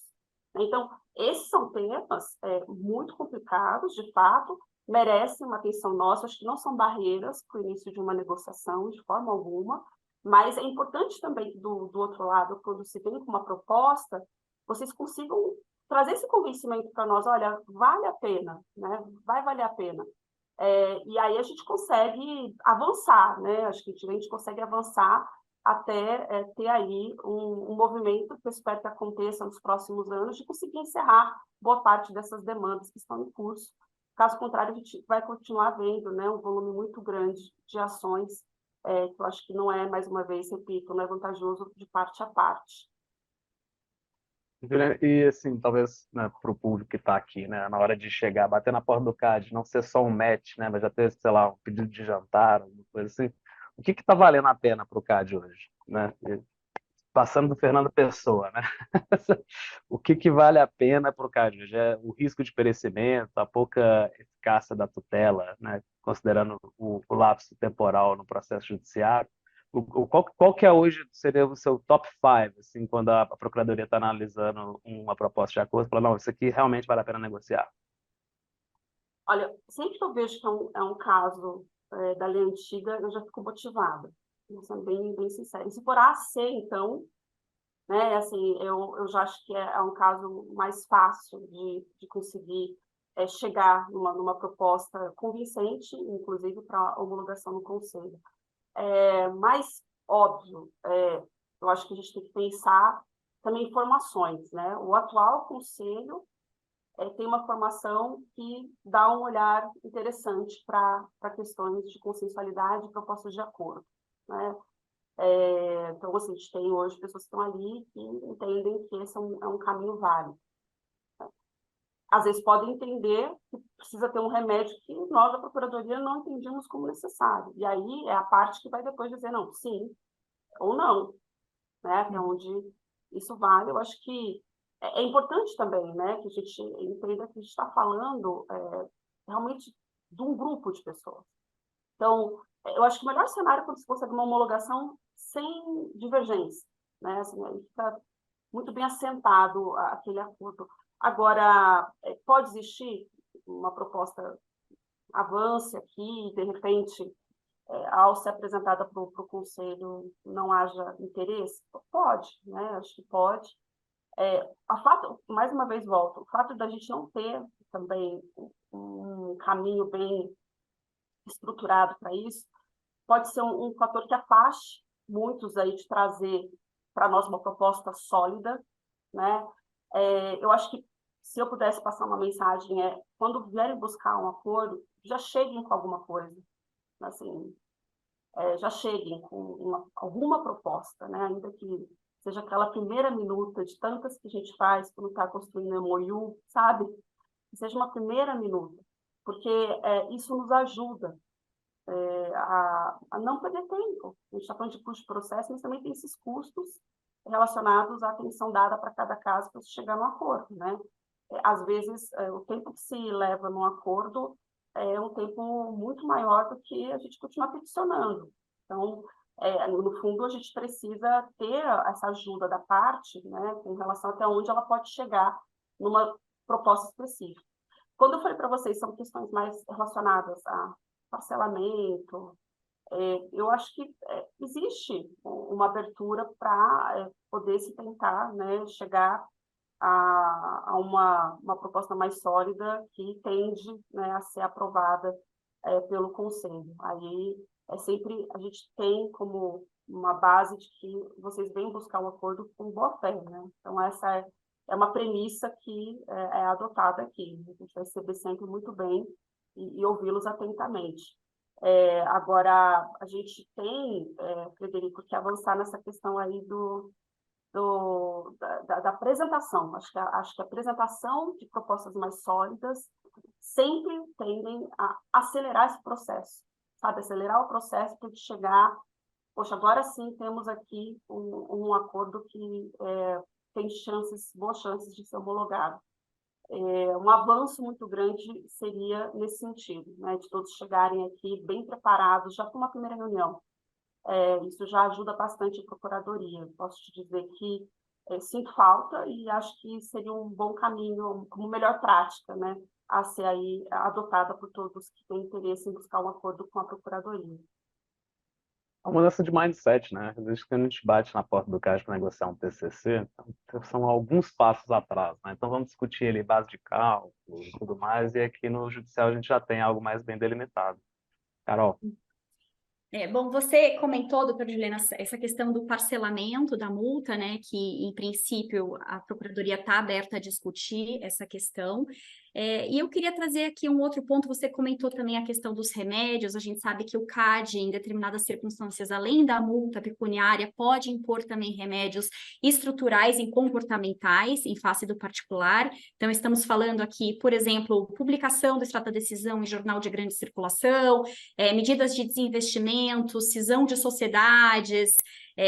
Então, esses são temas muito complicados, de fato, merecem uma atenção nossa, acho que não são barreiras para o início de uma negociação, de forma alguma, mas é importante também do outro lado, quando se vem com uma proposta, vocês consigam trazer esse convencimento para nós, olha, vale a pena, né? Vai valer a pena. E aí a gente consegue avançar, né? Acho que a gente consegue avançar até ter aí um movimento que eu espero que aconteça nos próximos anos, de conseguir encerrar boa parte dessas demandas que estão em curso. Caso contrário, a gente vai continuar vendo, né, um volume muito grande de ações, que eu acho que não é, mais uma vez, repito, não é vantajoso de parte a parte. E assim, talvez, né, para o público que está aqui, né, na hora de chegar, bater na porta do CAD, não ser só um match, né, mas já ter, sei lá, um pedido de jantar, alguma coisa assim, o que está valendo a pena para o CAD hoje, né? Passando do Fernando Pessoa, né? O que vale a pena para o CAD hoje? É o risco de perecimento, a pouca eficácia da tutela, né, considerando o lapso temporal no processo judiciário. Qual que é hoje, seria o seu top 5, assim, quando a Procuradoria está analisando uma proposta de acordo, fala, não, isso aqui realmente vale a pena negociar? Olha, sempre que eu vejo que é um caso da lei antiga, eu já fico motivada, sendo bem sincera. E se for AC, então, né, assim, eu já acho que é um caso mais fácil de conseguir chegar numa proposta convincente, inclusive para homologação no Conselho. Mas, óbvio, eu acho que a gente tem que pensar também em formações, né? O atual Conselho tem uma formação que dá um olhar interessante para questões de consensualidade e propostas de acordo, né? Então, assim, a gente tem hoje pessoas que estão ali que entendem que esse é um caminho válido. Às vezes podem entender que precisa ter um remédio que nós, da Procuradoria, não entendíamos como necessário. E aí é a parte que vai depois dizer, não, sim ou não, né? Que é onde isso vale. Eu acho que é importante também, né, que a gente entenda que a gente está falando realmente de um grupo de pessoas. Então, eu acho que o melhor cenário é quando se consegue uma homologação sem divergência, né? Assim, aí fica muito bem assentado aquele acordo. Agora, pode existir uma proposta avance aqui, de repente, ao ser apresentada para o Conselho, não haja interesse? Pode, né? Acho que pode. Mais uma vez volto, o fato da gente não ter também um caminho bem estruturado para isso, pode ser um fator que afaste muitos aí de trazer para nós uma proposta sólida, né? Eu acho que se eu pudesse passar uma mensagem quando vierem buscar um acordo, já cheguem com alguma coisa, assim, já cheguem com alguma proposta, né? Ainda que seja aquela primeira minuta de tantas que a gente faz quando está construindo MOU, sabe? Que seja uma primeira minuta, porque isso nos ajuda. a não perder tempo. A gente está falando de custo de processo, mas também tem esses custos relacionados à atenção dada para cada caso para se chegar no acordo, né? Às vezes, o tempo que se leva num acordo é um tempo muito maior do que a gente continuar peticionando. Então, no fundo, a gente precisa ter essa ajuda da parte, né, com relação até onde ela pode chegar numa proposta específica. Quando eu falei para vocês, são questões mais relacionadas a parcelamento, eu acho que existe uma abertura para poder se tentar, né, chegar a uma proposta mais sólida que tende, né, a ser aprovada pelo Conselho. Aí sempre a gente tem como uma base de que vocês vêm buscar um acordo com boa fé, né? Então essa é uma premissa que é adotada aqui. A gente vai receber sempre muito bem e ouvi-los atentamente. Agora, a gente tem, Frederico, que avançar nessa questão aí da apresentação. Acho que a apresentação de propostas mais sólidas sempre tendem a acelerar esse processo, sabe? Acelerar o processo para chegar, poxa, agora sim temos aqui um acordo que tem boas chances de ser homologado. Um avanço muito grande seria nesse sentido, né? De todos chegarem aqui bem preparados, já com uma primeira reunião. Isso já ajuda bastante a Procuradoria. Posso te dizer que sinto falta e acho que seria um bom caminho, uma melhor prática, né, a ser aí adotada por todos que têm interesse em buscar um acordo com a Procuradoria. Uma mudança de mindset, né? Desde que a gente bate na porta do CAD para negociar um TCC, então, são alguns passos atrás, né? Então vamos discutir ali base de cálculo e tudo mais, e aqui no Judicial a gente já tem algo mais bem delimitado. Carol. Bom, você comentou, doutora Juliana, essa questão do parcelamento da multa, né, que, em princípio, a Procuradoria está aberta a discutir essa questão. E eu queria trazer aqui um outro ponto, você comentou também a questão dos remédios, a gente sabe que o CAD, em determinadas circunstâncias, além da multa pecuniária, pode impor também remédios estruturais e comportamentais, em face do particular. Então, estamos falando aqui, por exemplo, publicação do extrato da decisão em jornal de grande circulação, medidas de desinvestimento, cisão de sociedades,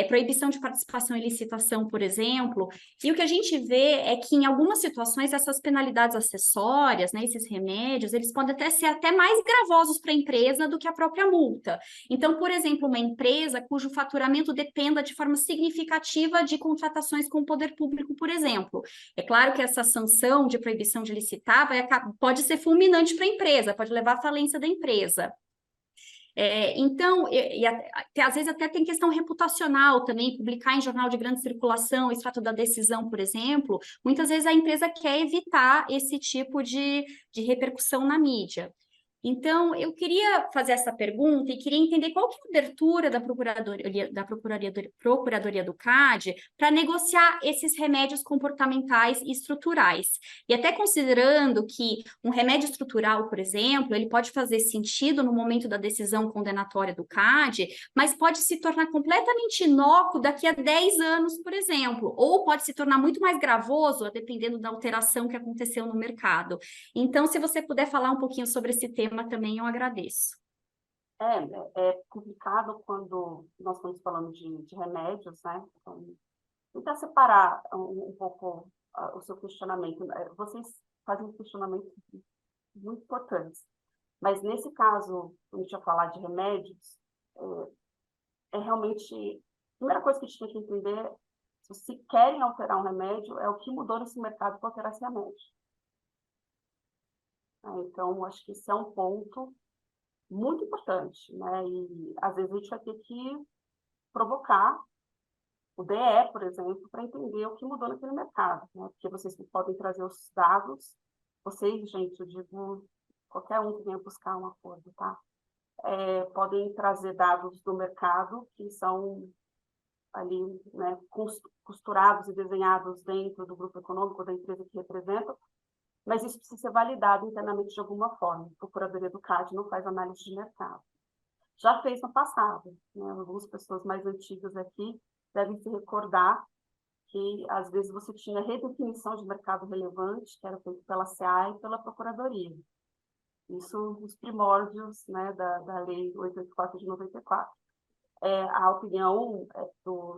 proibição de participação e licitação, por exemplo. E o que a gente vê é que, em algumas situações, essas penalidades acessórias, né, esses remédios, eles podem até ser até mais gravosos para a empresa do que a própria multa. Então, por exemplo, uma empresa cujo faturamento dependa de forma significativa de contratações com o poder público, por exemplo. É claro que essa sanção de proibição de licitar pode ser fulminante para a empresa, pode levar à falência da empresa. Então, às vezes até tem questão reputacional também, publicar em jornal de grande circulação, extrato da decisão, por exemplo, muitas vezes a empresa quer evitar esse tipo de repercussão na mídia. Então, eu queria fazer essa pergunta e queria entender qual que é a abertura da Procuradoria do CAD para negociar esses remédios comportamentais e estruturais. E até considerando que um remédio estrutural, por exemplo, ele pode fazer sentido no momento da decisão condenatória do CAD, mas pode se tornar completamente inócuo daqui a 10 anos, por exemplo, ou pode se tornar muito mais gravoso, dependendo da alteração que aconteceu no mercado. Então, se você puder falar um pouquinho sobre esse tema também, eu agradeço. É complicado quando nós estamos falando de remédios, né? Então, tentar separar um pouco o seu questionamento. Vocês fazem questionamentos muito importantes, mas nesse caso, quando a gente vai falar de remédios, realmente, a primeira coisa que a gente tem que entender, se querem alterar um remédio, é o que mudou nesse mercado para alterar esse remédio. Então, acho que esse é um ponto muito importante, né? E às vezes a gente vai ter que provocar o DE, por exemplo, para entender o que mudou naquele mercado, né? Porque vocês podem trazer os dados, vocês, gente, eu digo, qualquer um que venha buscar um acordo, tá? Podem trazer dados do mercado que são ali, né, costurados e desenhados dentro do grupo econômico da empresa que representam, mas isso precisa ser validado internamente de alguma forma. A Procuradoria do CAD não faz análise de mercado. Já fez no passado, né? Algumas pessoas mais antigas aqui devem se recordar que, às vezes, você tinha redefinição de mercado relevante, que era feito pela CA e pela Procuradoria. Isso nos primórdios, né, da Lei 884 de 94. A opinião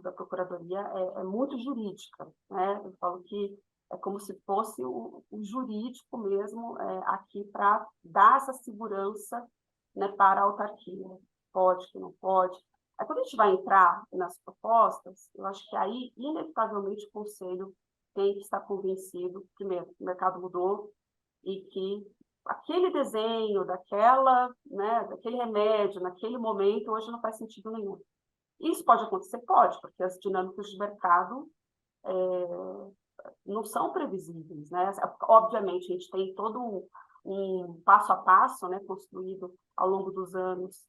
da Procuradoria é muito jurídica, né? Eu falo que é como se fosse o jurídico mesmo aqui para dar essa segurança, né, para a autarquia. Pode, que não pode. Aí, quando a gente vai entrar nas propostas, eu acho que aí, inevitavelmente, o Conselho tem que estar convencido, primeiro, que o mercado mudou e que aquele desenho, daquele remédio, naquele momento, hoje não faz sentido nenhum. Isso pode acontecer? Pode, porque as dinâmicas de mercado não são previsíveis, né? Obviamente, a gente tem todo um passo a passo, né, construído ao longo dos anos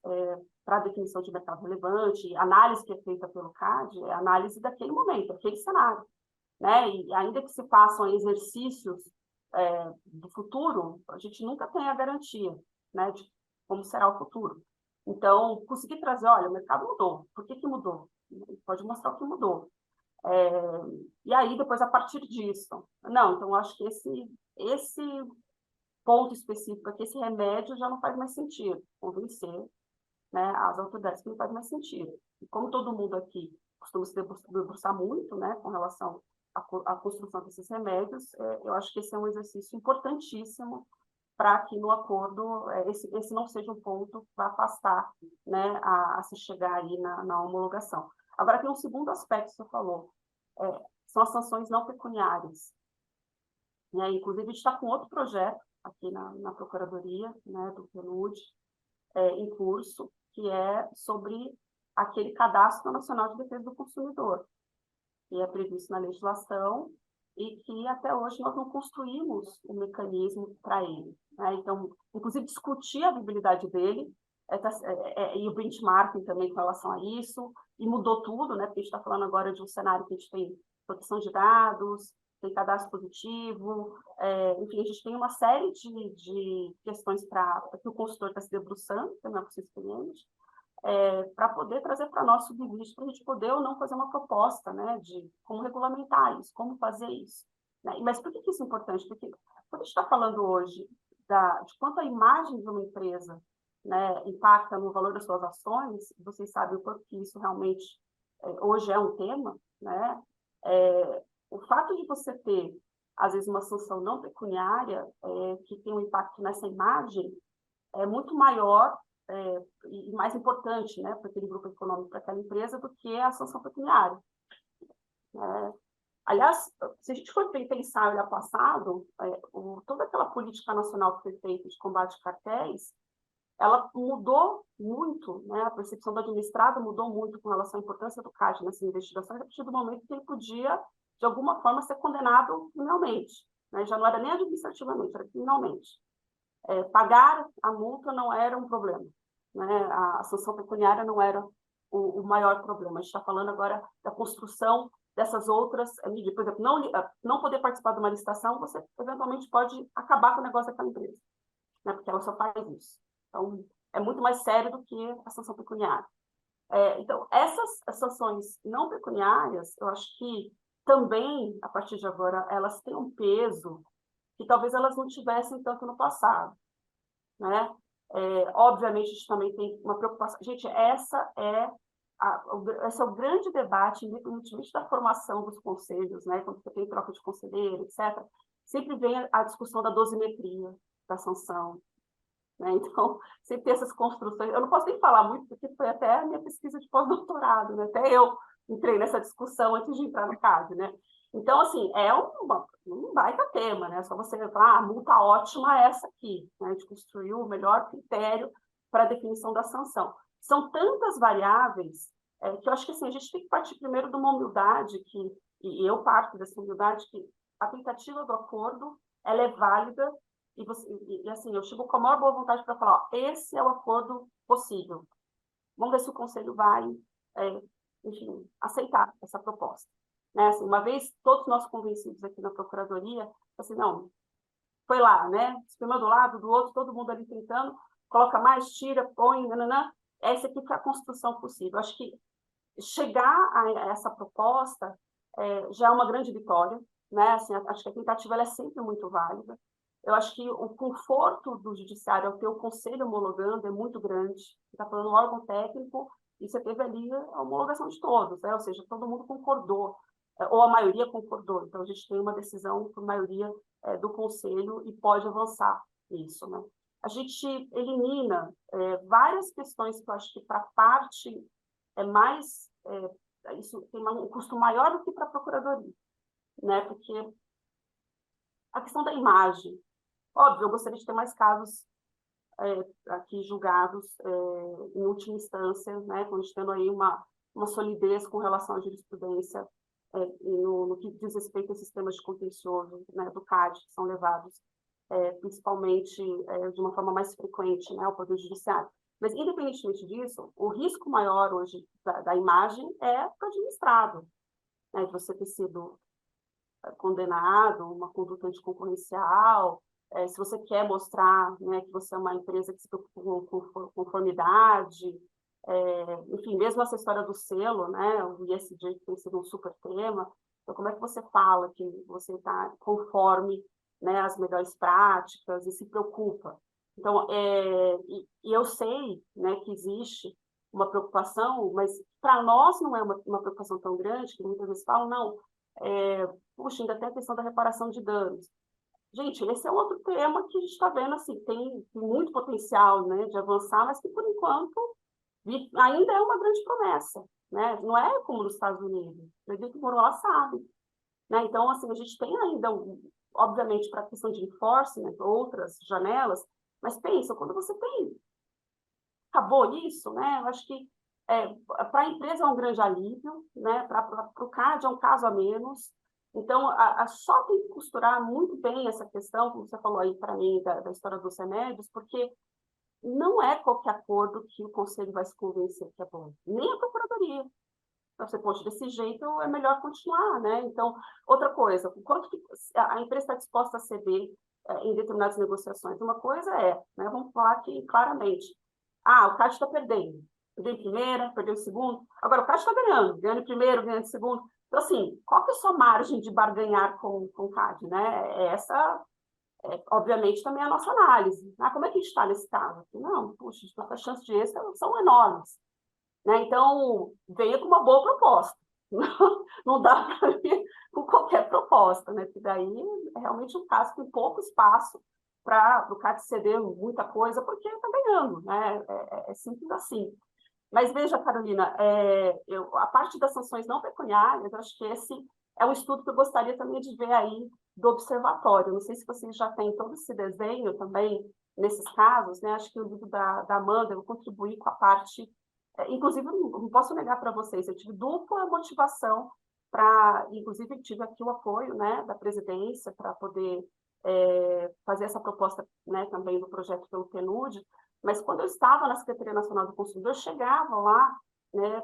para a definição de mercado relevante. A análise que é feita pelo CAD é a análise daquele momento, daquele cenário, né? E ainda que se façam exercícios do futuro, a gente nunca tem a garantia, né, de como será o futuro. Então, conseguir trazer, olha, o mercado mudou. Por que mudou? Pode mostrar o que mudou. E aí, depois, a partir disso, não, então, eu acho que esse ponto específico aqui, esse remédio já não faz mais sentido, convencer, né, as autoridades que não faz mais sentido. E como todo mundo aqui costuma se debruçar muito, né, com relação à construção desses remédios, eu acho que esse é um exercício importantíssimo para que no acordo esse não seja um ponto que vai afastar, né, a se chegar aí na homologação. Agora, tem um segundo aspecto que você falou, são as sanções não pecuniárias. E aí, inclusive, a gente está com outro projeto aqui na Procuradoria, né, do PNUD, em curso, que é sobre aquele Cadastro Nacional de Defesa do Consumidor, que é previsto na legislação e que até hoje nós não construímos um mecanismo para ele, né? Então, inclusive, discutir a viabilidade dele e o benchmarking também com relação a isso, e mudou tudo, né? Porque a gente está falando agora de um cenário que a gente tem proteção de dados, tem cadastro positivo, enfim, a gente tem uma série de questões que o consultor está se debruçando, também é possível experiente, para poder trazer para nós subsídios, para a gente poder ou não fazer uma proposta, né, de como regulamentar isso, como fazer isso, né? Mas por que isso é importante? Porque quando a gente está falando hoje de quanto a imagem de uma empresa, né, impacta no valor das suas ações, vocês sabem o quanto que isso realmente hoje é um tema, né? O fato de você ter, às vezes, uma sanção não pecuniária que tem um impacto nessa imagem é muito maior e mais importante, né, para aquele grupo econômico, para aquela empresa, do que a sanção pecuniária. Aliás, se a gente for pensar olhar passado, toda aquela política nacional que foi feita de combate a cartéis, ela mudou muito, né, a percepção do administrado mudou muito com relação à importância do CAD nessas investigações, a partir do momento que ele podia, de alguma forma, ser condenado criminalmente, né? Já não era nem administrativamente, era criminalmente. Pagar a multa não era um problema, né? A sanção pecuniária não era o maior problema. A gente está falando agora da construção dessas outras medidas. Por exemplo, não poder participar de uma licitação, você eventualmente pode acabar com o negócio daquela empresa, né? Porque ela só faz isso. Então, é muito mais sério do que a sanção pecuniária. Então, essas sanções não pecuniárias, eu acho que também, a partir de agora, elas têm um peso que talvez elas não tivessem tanto no passado, né? Obviamente, a gente também tem uma preocupação. Gente, esse é o grande debate, independentemente da formação dos conselhos, né? Quando você tem troca de conselheiro, etc., sempre vem a discussão da dosimetria da sanção, né? Então, sempre tem essas construções. Eu não posso nem falar muito, porque foi até a minha pesquisa de pós-doutorado, né? Até eu entrei nessa discussão antes de entrar no CAD, né? Então, assim, um baita tema, né? Só você falar, a multa ótima é essa aqui, né? A gente construiu o melhor critério para a definição da sanção. São tantas variáveis que eu acho que assim, a gente tem que partir primeiro de uma humildade, e eu parto dessa humildade, que a tentativa do acordo ela é válida, e assim, eu chego com a maior boa vontade para falar, ó, esse é o acordo possível. Vamos ver se o Conselho vai, enfim, aceitar essa proposta. Né? Assim, uma vez todos nós convencidos aqui na Procuradoria, assim, não, foi lá, né? Espirmou do lado, do outro, todo mundo ali tentando, coloca mais, tira, põe, nananã. Essa aqui foi a construção possível. Acho que chegar a essa proposta já é uma grande vitória, né? Assim, acho que a tentativa ela é sempre muito válida. Eu acho que o conforto do judiciário ao ter o conselho homologando é muito grande. Você está falando um órgão técnico e você teve ali a homologação de todos, né? Ou seja, todo mundo concordou, ou a maioria concordou. Então, a gente tem uma decisão por maioria do conselho e pode avançar isso, né? A gente elimina várias questões que eu acho que para a parte isso tem um custo maior do que para a procuradoria, né? Porque a questão da imagem, óbvio, eu gostaria de ter mais casos aqui julgados em última instância, né? Quando a gente tendo aí uma solidez com relação à jurisprudência no que diz respeito a sistemas de contencioso, né, do CAD, que são levados principalmente de uma forma mais frequente, né, ao Poder Judiciário. Mas, independentemente disso, o risco maior hoje da imagem é para o administrado, né, de você ter sido condenado, uma conduta anticoncorrencial, se você quer mostrar, né, que você é uma empresa que se preocupa com conformidade, enfim, mesmo essa história do selo, né, o ESG que tem sido um super tema, então como é que você fala que você está conforme, né, as melhores práticas e se preocupa? Então, e eu sei, né, que existe uma preocupação, mas para nós não é uma preocupação tão grande, que muitas vezes falam, não, puxa, ainda tem a questão da reparação de danos. Gente, esse é outro tema que a gente está vendo, assim, tem muito potencial, né, de avançar, mas que, por enquanto, ainda é uma grande promessa, né? Não é como nos Estados Unidos. Acredito que morou lá sabe. Né? Então, assim, a gente tem ainda, obviamente, para a questão de enforcement, outras janelas, mas pensa, quando você tem... Acabou isso, né? Eu acho que para a empresa é um grande alívio, né? Para o CAD é um caso a menos. Então, só tem que costurar muito bem essa questão, como você falou aí para mim, da história dos remédios, porque não é qualquer acordo que o conselho vai se convencer que é bom, nem a procuradoria. Então, você pode, desse jeito, é melhor continuar, né? Então, outra coisa, quanto que a empresa está disposta a ceder em determinadas negociações? Uma coisa né, vamos falar aqui claramente, o CAD está perdendo, perdeu em primeira, perdeu em segundo, agora o CAD está ganhando em primeiro, ganhando em segundo. Então, assim, qual que é a sua margem de barganhar com o CAD, né? Essa... obviamente, também a nossa análise. Como é que a gente está nesse caso? Não, puxa, as chances de êxito são enormes. Né? Então, venha com uma boa proposta. Não dá para vir com qualquer proposta, né? Porque daí é realmente um caso com pouco espaço para o CAD ceder muita coisa, porque está ganhando, né? É simples assim. Mas veja, Carolina, a parte das sanções não pecuniárias, eu acho que esse é um estudo que eu gostaria também de ver aí do observatório. Não sei se vocês já têm todo esse desenho também nesses casos, né? Acho que o livro da Amanda eu contribuí com a parte... inclusive, não posso negar para vocês, eu tive dupla motivação para... Inclusive, tive aqui o apoio, né, da presidência para poder fazer essa proposta, né, também do projeto pelo PNUD, mas quando eu estava na Secretaria Nacional do Consumidor, chegava lá, né,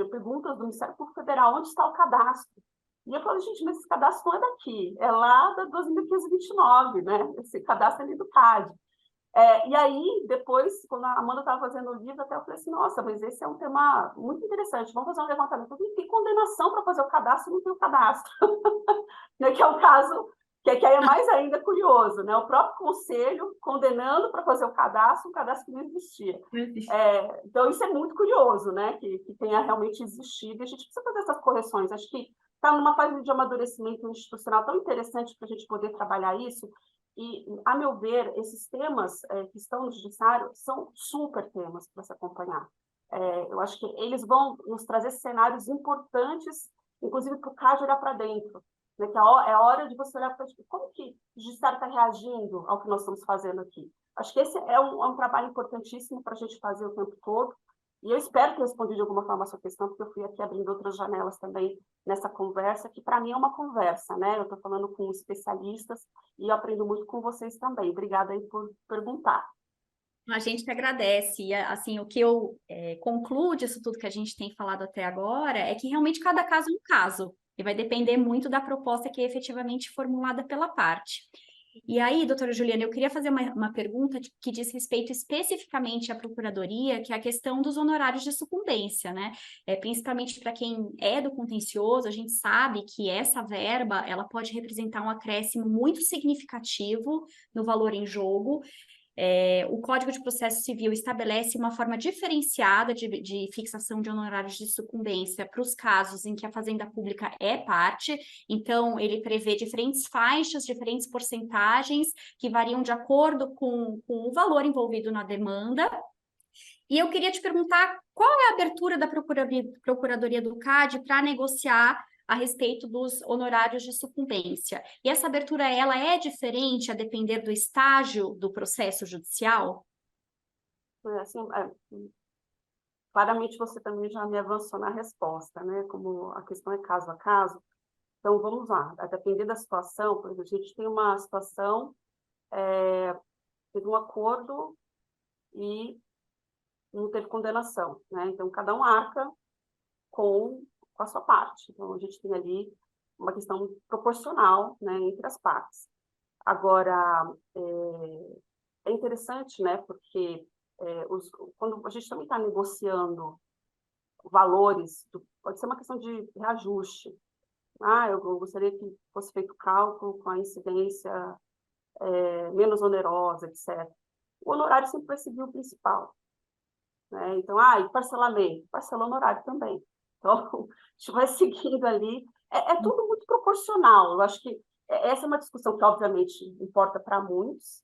perguntas do Ministério Público Federal, onde está o cadastro? E eu falei, gente, mas esse cadastro não é daqui, é lá da 2015-29, né? Esse cadastro é ali do CAD. E aí, depois, quando a Amanda estava fazendo o livro, até eu falei assim, nossa, mas esse é um tema muito interessante, vamos fazer um levantamento. Tem condenação para fazer o cadastro e não tem o cadastro. Né, que é um caso que aí é mais ainda curioso, né? O próprio conselho condenando para fazer o cadastro, um cadastro que não existia. Então, isso é muito curioso, né? Que tenha realmente existido. E a gente precisa fazer essas correções. Acho que está numa fase de amadurecimento institucional tão interessante para a gente poder trabalhar isso. E, a meu ver, esses temas que estão no judiciário são super temas para se acompanhar. Eu acho que eles vão nos trazer cenários importantes, inclusive para o CAD olhar para dentro. Né, que é hora de você olhar para como que o judiciário está reagindo ao que nós estamos fazendo aqui. Acho que esse é um trabalho importantíssimo para a gente fazer o tempo todo, e eu espero ter respondido de alguma forma a sua questão, porque eu fui aqui abrindo outras janelas também nessa conversa, que para mim é uma conversa, né? Eu estou falando com especialistas e eu aprendo muito com vocês também. Obrigada aí por perguntar. A gente que agradece. E, assim, o que eu concluo disso tudo que a gente tem falado até agora é que realmente cada caso é um caso. E vai depender muito da proposta que é efetivamente formulada pela parte. E aí, doutora Juliana, eu queria fazer uma pergunta que diz respeito especificamente à Procuradoria, que é a questão dos honorários de sucumbência, né? Principalmente para quem é do contencioso, a gente sabe que essa verba, ela pode representar um acréscimo muito significativo no valor em jogo. O Código de Processo Civil estabelece uma forma diferenciada de fixação de honorários de sucumbência para os casos em que a Fazenda Pública é parte, então ele prevê diferentes faixas, diferentes porcentagens que variam de acordo com o valor envolvido na demanda. E eu queria te perguntar qual é a abertura da Procuradoria do CAD para negociar a respeito dos honorários de sucumbência. E essa abertura, ela é diferente a depender do estágio do processo judicial? Assim, claramente você também já me avançou na resposta, né? Como a questão é caso a caso. Então, vamos lá. A depender da situação, por exemplo, a gente tem uma situação, teve um acordo e não teve condenação, né? Então, cada um arca com a sua parte. Então, a gente tem ali uma questão proporcional, né, entre as partes. Agora, é interessante, né, porque quando a gente também está negociando valores, pode ser uma questão de reajuste. Eu gostaria que fosse feito cálculo com a incidência menos onerosa, etc. O honorário sempre vai seguir o principal. Né? Então, e parcelamento, parcela honorário também. Então, a gente vai seguindo ali. É tudo muito proporcional. Eu acho que essa é uma discussão que, obviamente, importa para muitos.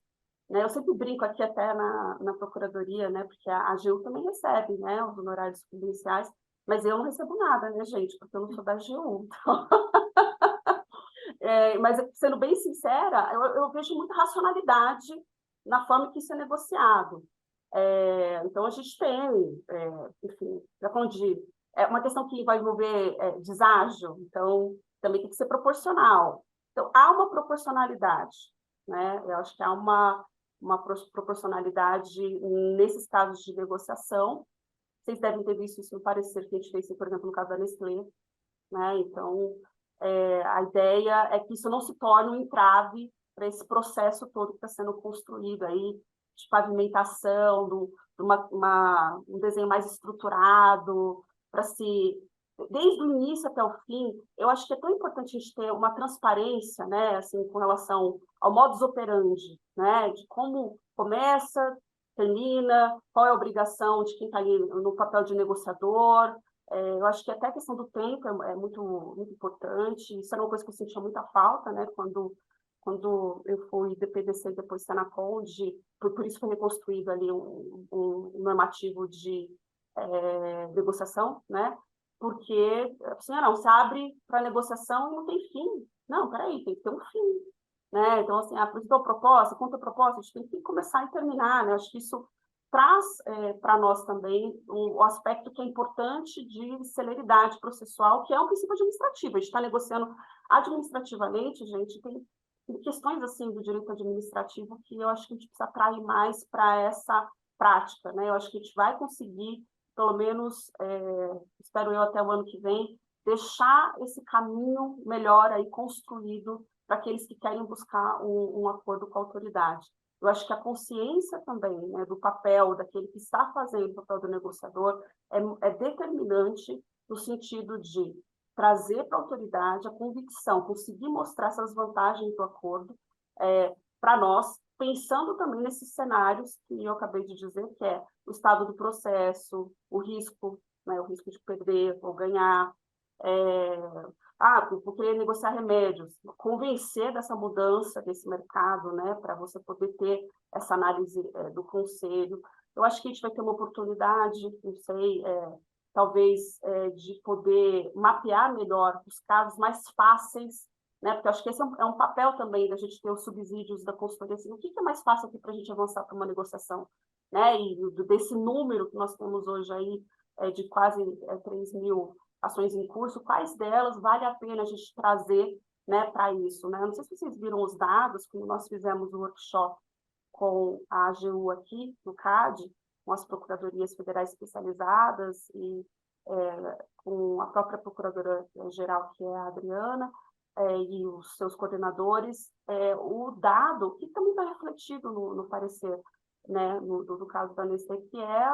Né? Eu sempre brinco aqui até na Procuradoria, né? Porque a AGU também recebe, né, os honorários confidenciais, mas eu não recebo nada, né, gente? Porque eu não sou da AGU. Então... mas, sendo bem sincera, eu vejo muita racionalidade na forma que isso é negociado. Então, a gente tem, enfim, já falando uma questão que vai envolver deságio, então também tem que ser proporcional. Então, há uma proporcionalidade, né? Eu acho que há uma proporcionalidade nesses casos de negociação. Vocês devem ter visto isso no parecer que a gente fez, por exemplo, no caso da Nestlé, né? Então, a ideia é que isso não se torne um entrave para esse processo todo que está sendo construído aí, de pavimentação, de um desenho mais estruturado, para desde o início até o fim. Eu acho que é tão importante a gente ter uma transparência, né, assim, com relação ao modus operandi, né, de como começa, termina, qual é a obrigação de quem está ali no papel de negociador. Eu acho que até a questão do tempo é muito, muito importante. Isso era uma coisa que eu sentia muita falta, né, quando eu fui DPDC e depois Senacom, por isso foi reconstruído ali um normativo de negociação, né? Porque, assim, não, se abre para negociação e não tem fim. Não, peraí, tem que ter um fim. Né? Então, assim, apresentou proposta, contra-proposta, a gente tem que começar e terminar, né? Acho que isso traz para nós também o aspecto que é importante de celeridade processual, que é um princípio administrativo. A gente está negociando administrativamente, gente, tem questões assim do direito administrativo que eu acho que a gente precisa atrair mais para essa prática, né? Eu acho que a gente vai conseguir, pelo menos, espero eu até o ano que vem, deixar esse caminho melhor aí construído para aqueles que querem buscar um acordo com a autoridade. Eu acho que a consciência também, né, do papel daquele que está fazendo o papel do negociador é determinante no sentido de trazer para a autoridade a convicção, conseguir mostrar essas vantagens do acordo para nós, pensando também nesses cenários que eu acabei de dizer, que é o estado do processo, o risco, né, o risco de perder ou ganhar, vou querer negociar remédios, convencer dessa mudança desse mercado, né, para você poder ter essa análise do conselho. Eu acho que a gente vai ter uma oportunidade, não sei, talvez de poder mapear melhor os casos mais fáceis, né, porque eu acho que esse é um papel também da gente ter os subsídios da consultoria. Assim, o que é mais fácil aqui para a gente avançar para uma negociação? Né, e desse número que nós temos hoje aí, de quase 3 mil ações em curso, quais delas vale a pena a gente trazer, né, para isso, né? Não sei se vocês viram os dados, quando nós fizemos um workshop com a AGU aqui, no CAD, com as procuradorias federais especializadas e com a própria procuradora-geral, que é a Adriana, e os seus coordenadores, o dado, que também está refletido no parecer, né, do caso da Nestlé, que é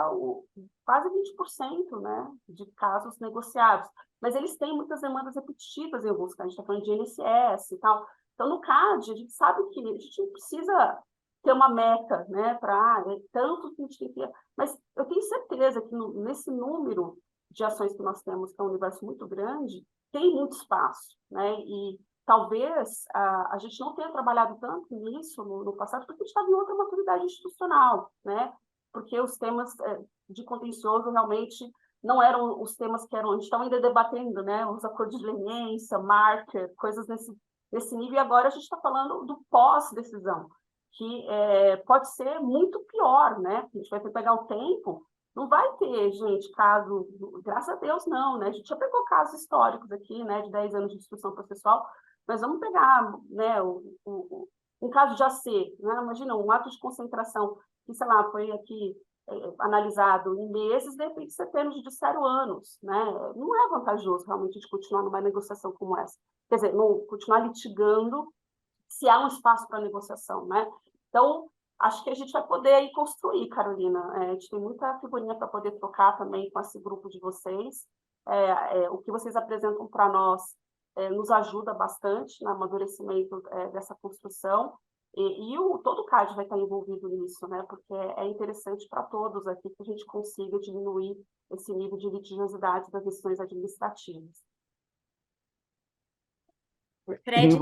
quase 20%, né, de casos negociados. Mas eles têm muitas demandas repetitivas em alguns casos, a gente está falando de INSS e tal. Então, no CAD, a gente sabe que a gente não precisa ter uma meta, né, para tanto que a gente tem que... Mas eu tenho certeza que nesse número de ações que nós temos, que é um universo muito grande, tem muito espaço, né, e talvez a gente não tenha trabalhado tanto nisso no passado, porque a gente estava em outra maturidade institucional, né, porque os temas de contencioso realmente não eram os temas que eram, a gente estava ainda debatendo, né, os acordos de leniência, marker, coisas nesse nível, e agora a gente está falando do pós-decisão, que pode ser muito pior, né, a gente vai pegar o tempo, não vai ter, gente, caso, graças a Deus não, né, a gente já pegou casos históricos aqui, né, de 10 anos de instrução processual, mas vamos pegar, né, um caso de AC, né, imagina, um ato de concentração, que, sei lá, foi aqui analisado em meses, de repente você tem no judiciário anos, né, não é vantajoso realmente de continuar numa negociação como essa, quer dizer, não continuar litigando se há um espaço para negociação, né, então, acho que a gente vai poder aí construir, Carolina, a gente tem muita figurinha para poder trocar também com esse grupo de vocês, o que vocês apresentam para nós nos ajuda bastante no amadurecimento dessa construção, e todo o CAD vai estar envolvido nisso, né? Porque é interessante para todos aqui que a gente consiga diminuir esse nível de litigiosidade das decisões administrativas. Fred?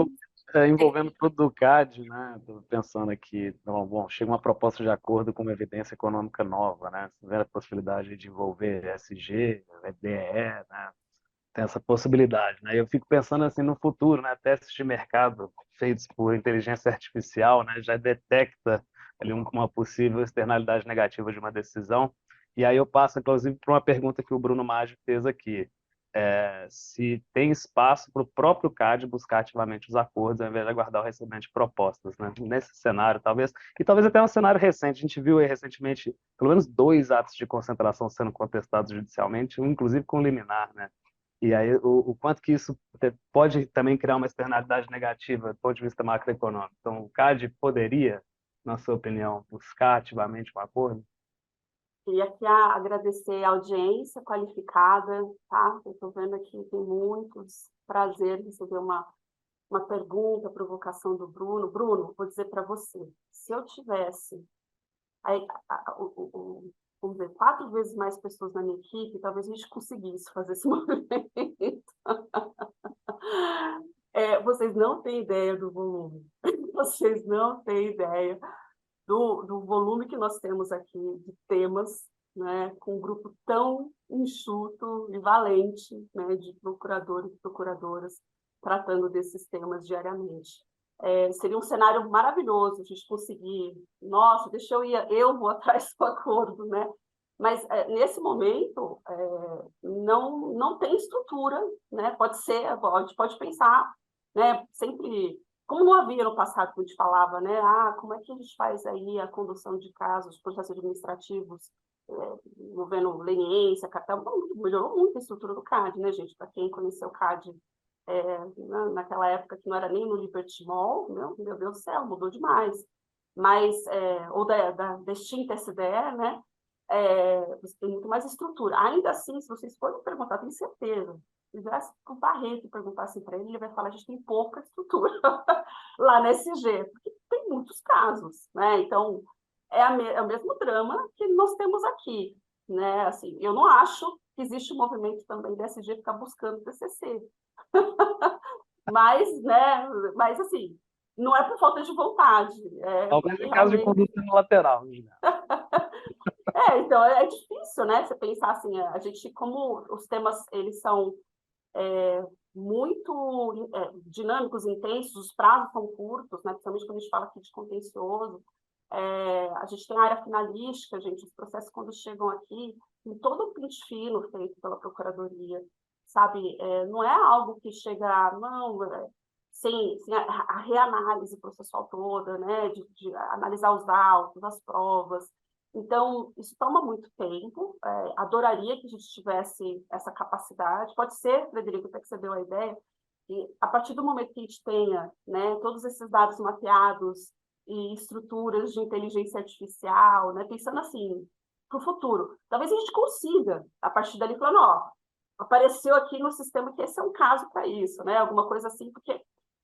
Envolvendo tudo do CAD, né? Estou pensando aqui, bom, chega uma proposta de acordo com uma evidência econômica nova, né? Se tiver a possibilidade de envolver SG, DE, né? Tem essa possibilidade, né? Eu fico pensando assim no futuro, né? Testes de mercado feitos por inteligência artificial, né? Já detecta ali uma possível externalidade negativa de uma decisão. E aí eu passo, inclusive, para uma pergunta que o Bruno Maggi fez aqui. Se tem espaço para o próprio CAD buscar ativamente os acordos, ao invés de aguardar o recebimento de propostas, né? Nesse cenário, talvez, e talvez até um cenário recente, a gente viu aí recentemente pelo menos 2 atos de concentração sendo contestados judicialmente, um inclusive com liminar, né? E aí, o quanto que isso pode também criar uma externalidade negativa do ponto de vista macroeconômico. Então, o CAD poderia, na sua opinião, buscar ativamente um acordo? Queria aqui agradecer a audiência qualificada, tá? Eu estou vendo aqui, tem muitos prazer receber uma pergunta, provocação do Bruno. Bruno, vou dizer para você, se eu tivesse vamos ver, 4 vezes mais pessoas na minha equipe, talvez a gente conseguisse fazer esse movimento. Vocês não têm ideia do volume. Vocês não têm ideia do volume que nós temos aqui de temas, né, com um grupo tão enxuto e valente, né, de procuradores e procuradoras tratando desses temas diariamente. Seria um cenário maravilhoso a gente conseguir, nossa, deixa eu vou atrás do acordo, né? Mas nesse momento não tem estrutura, né? Pode ser, a gente pode pensar, né? Sempre, como não havia no passado, que a gente falava, né? Como é que a gente faz aí a condução de casos, processos administrativos, envolvendo leniência, cartão, melhorou muito a estrutura do CAD, né, gente? Para quem conheceu o CAD naquela época que não era nem no Liberty Mall, meu Deus do céu, mudou demais. Mas, ou da extinta SDE, né? Você tem muito mais estrutura. Ainda assim, se vocês forem perguntar, tenho certeza, se tivesse o Barreto e perguntasse para ele vai falar, a gente tem pouca estrutura lá na SG, porque tem muitos casos, né? Então, é o mesmo drama que nós temos aqui, né? Assim, eu não acho que existe um movimento também da SG ficar buscando TCC. Mas, assim, não é por falta de vontade. Talvez em caso de conduta unilateral. Então, é difícil, né? Você pensar assim, a gente, como os temas, eles são muito dinâmicos, intensos, os prazos são curtos, né? Principalmente quando a gente fala aqui de contencioso. A gente tem a área finalística, gente, os processos quando chegam aqui, tem todo um pente fino feito pela Procuradoria, sabe? Não é algo que chega, não, sem a reanálise processual toda, né? De analisar os autos, as provas. Então, isso toma muito tempo. Adoraria que a gente tivesse essa capacidade. Pode ser, Frederico, até que você deu a ideia, E a partir do momento que a gente tenha, né, todos esses dados mapeados e estruturas de inteligência artificial, né, pensando assim, para o futuro, talvez a gente consiga, a partir dali, falando, ó, apareceu aqui no sistema que esse é um caso para isso, né, alguma coisa assim, porque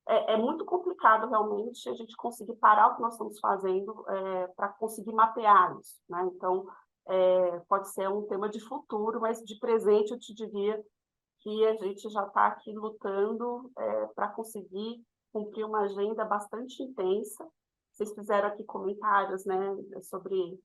é muito complicado realmente a gente conseguir parar o que nós estamos fazendo para conseguir mapear isso, né? Então, pode ser um tema de futuro, mas de presente eu te diria que a gente já está aqui lutando para conseguir cumprir uma agenda bastante intensa. Vocês fizeram aqui comentários, né, sobre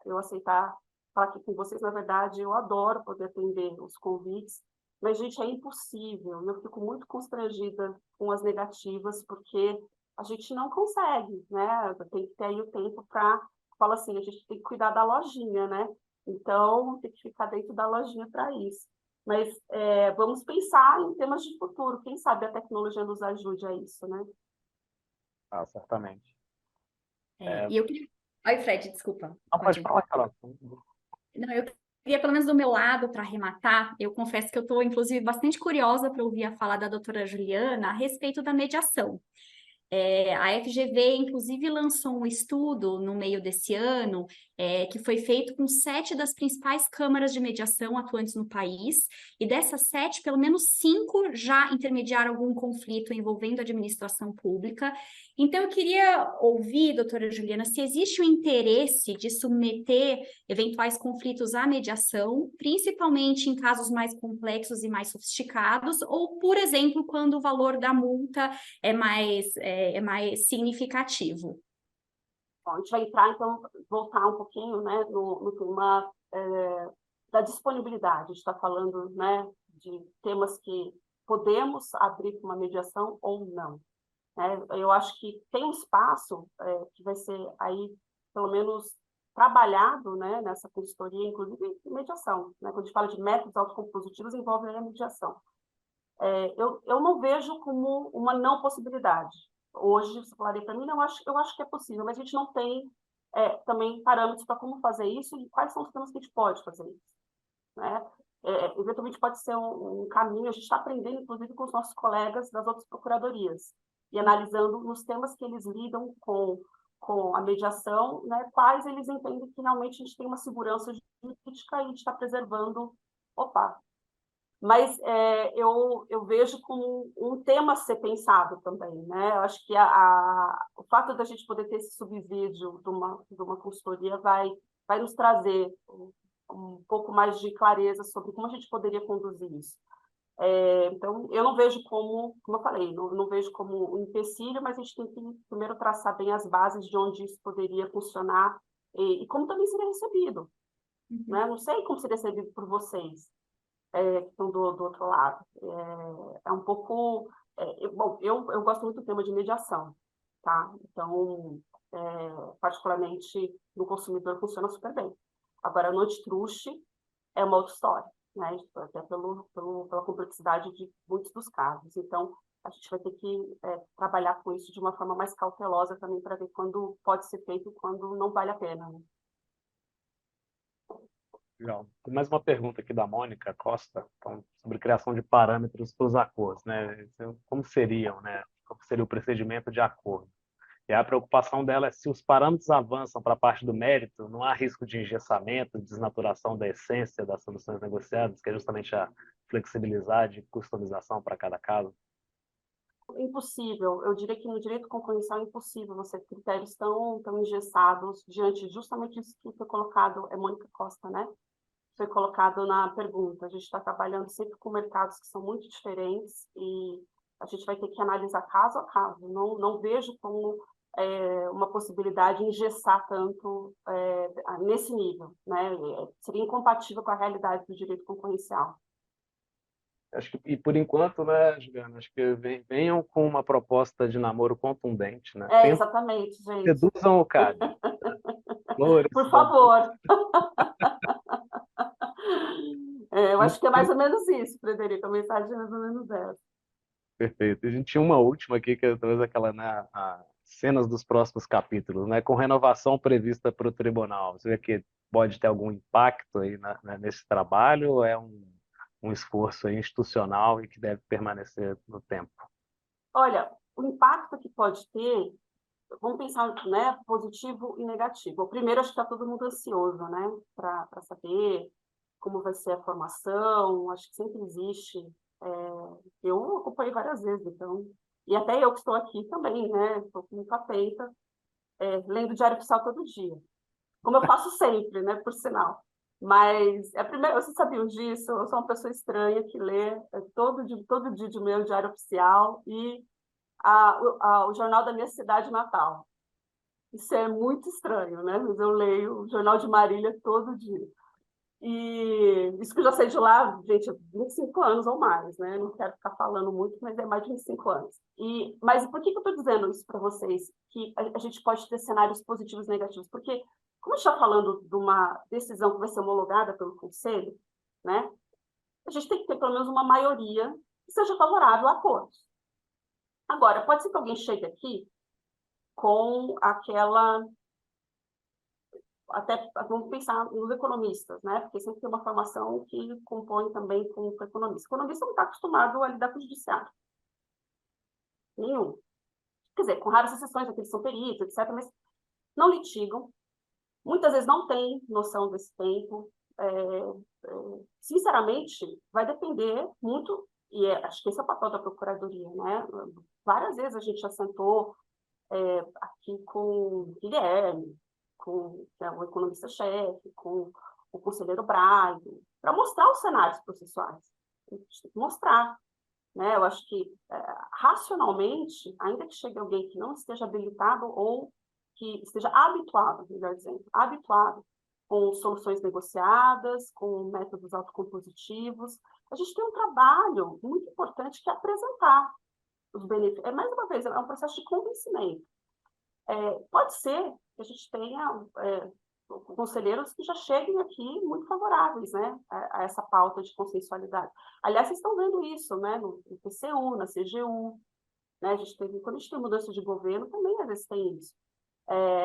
eu aceitar falar aqui com vocês. Na verdade, eu adoro poder atender os convites, mas, gente, é impossível. Eu fico muito constrangida com as negativas, porque a gente não consegue, né? Tem que ter aí o tempo para... Fala assim, a gente tem que cuidar da lojinha, né? Então, tem que ficar dentro da lojinha para isso. Mas vamos pensar em temas de futuro. Quem sabe a tecnologia nos ajude a isso, né? Ah, certamente. E eu queria... Oi, Fred, desculpa. Não, pode falar, Carol. Não, eu queria, pelo menos do meu lado, para arrematar, eu confesso que eu estou, inclusive, bastante curiosa para ouvir a fala da doutora Juliana a respeito da mediação. A FGV, inclusive, lançou um estudo no meio desse ano, que foi feito com 7 das principais câmaras de mediação atuantes no país, e dessas 7, pelo menos 5 já intermediaram algum conflito envolvendo a administração pública. Então, eu queria ouvir, doutora Juliana, se existe o interesse de submeter eventuais conflitos à mediação, principalmente em casos mais complexos e mais sofisticados, ou, por exemplo, quando o valor da multa é mais significativo. Bom, a gente vai entrar, então, voltar um pouquinho, né, no tema da disponibilidade. A gente está falando, né, de temas que podemos abrir para uma mediação ou não. Eu acho que tem um espaço que vai ser aí, pelo menos, trabalhado, né, nessa consultoria, inclusive em mediação. Né? Quando a gente fala de métodos autocompositivos, envolve a mediação. Eu não vejo como uma não possibilidade. Hoje, você falaria para mim, não, eu acho que é possível, mas a gente não tem também parâmetros para como fazer isso e quais são os temas que a gente pode fazer isso. Né? Eventualmente pode ser um caminho, a gente está aprendendo, inclusive, com os nossos colegas das outras procuradorias, e analisando nos temas que eles lidam com a mediação, né, quais eles entendem que realmente a gente tem uma segurança jurídica e a gente está preservando, mas eu vejo como um tema a ser pensado também, né? Eu acho que o fato da gente poder ter esse subsídio de uma consultoria vai nos trazer um pouco mais de clareza sobre como a gente poderia conduzir isso. Então, eu não vejo como eu falei, não vejo como um empecilho, mas a gente tem que primeiro traçar bem as bases de onde isso poderia funcionar e como também seria recebido. Né? Não sei como seria recebido por vocês, que estão do outro lado. Um pouco... bom, eu gosto muito do tema de mediação, tá? Então, particularmente no consumidor, funciona super bem. Agora, no antitruste é uma outra história, né? Até pela complexidade de muitos dos casos. Então, a gente vai ter que trabalhar com isso de uma forma mais cautelosa também, para ver quando pode ser feito e quando não vale a pena. Né? Legal. Tem mais uma pergunta aqui da Mônica Costa, então, sobre criação de parâmetros para os acordos, né? Como seriam, né? Como seria o procedimento de acordo? E a preocupação dela é se os parâmetros avançam para a parte do mérito, não há risco de engessamento, desnaturação da essência das soluções negociadas, que é justamente a flexibilidade e customização para cada caso? Impossível. Eu diria que no direito concorrencial é impossível você ter critérios tão engessados diante justamente disso que foi colocado, Mônica Costa, né? Foi colocado na pergunta. A gente está trabalhando sempre com mercados que são muito diferentes e a gente vai ter que analisar caso a caso. Não vejo como uma possibilidade engessar tanto nesse nível, né? Seria incompatível com a realidade do direito concorrencial. Acho que, e por enquanto, né, Juliana, acho que venham com uma proposta de namoro contundente, né? Exatamente, gente. Seduzam o cara. Flores, por favor. Eu acho que é mais ou menos isso, Frederico. A mensagem é mais ou menos essa. Perfeito. A gente tinha uma última aqui, que é talvez aquela, né, cenas dos próximos capítulos, né, com renovação prevista para o tribunal. Você vê que pode ter algum impacto aí nesse trabalho ou é um esforço aí institucional e que deve permanecer no tempo? Olha, o impacto que pode ter, vamos pensar, né, positivo e negativo. Primeiro, acho que está todo mundo ansioso, né, para saber como vai ser a formação, acho que sempre existe. Eu acompanhei várias vezes, então, e até eu que estou aqui também, né, estou muito atenta, lendo o Diário Oficial todo dia, como eu faço sempre, né, por sinal. Mas é primeiro, vocês sabiam disso? Eu sou uma pessoa estranha que lê todo dia de manhã o Diário Oficial e o jornal da minha cidade natal. Isso é muito estranho, né? Mas eu leio o Jornal de Marília todo dia. E isso que eu já sei de lá, gente, 25 anos ou mais, né? Não quero ficar falando muito, mas é mais de 25 anos. Mas por que eu estou dizendo isso para vocês? Que a gente pode ter cenários positivos e negativos? Porque, como a gente está falando de uma decisão que vai ser homologada pelo Conselho, né? A gente tem que ter pelo menos uma maioria que seja favorável a acordos. Agora, pode ser que alguém chegue aqui com aquela... Até vamos pensar nos economistas, né? Porque sempre tem uma formação que compõe também com o economista. O economista não está acostumado a lidar com o judiciário. Nenhum. Quer dizer, com raras exceções, aqueles são peritos, etc., mas não litigam. Muitas vezes não têm noção desse tempo. Sinceramente, vai depender muito, e acho que esse é o papel da Procuradoria, né? Várias vezes a gente já sentou aqui com o Guilherme, com o economista-chefe, com o conselheiro Braga, para mostrar os cenários processuais. A gente tem que mostrar. Né? Eu acho que, racionalmente, ainda que chegue alguém que não esteja habilitado ou que esteja habituado, melhor dizendo, habituado com soluções negociadas, com métodos autocompositivos, a gente tem um trabalho muito importante que é apresentar os benefícios. Mais uma vez, é um processo de convencimento. Pode ser que a gente tenha conselheiros que já cheguem aqui muito favoráveis, né, a essa pauta de consensualidade. Aliás, vocês estão vendo isso, né, no PCU, na CGU, né, quando a gente tem mudança de governo, também às vezes tem isso.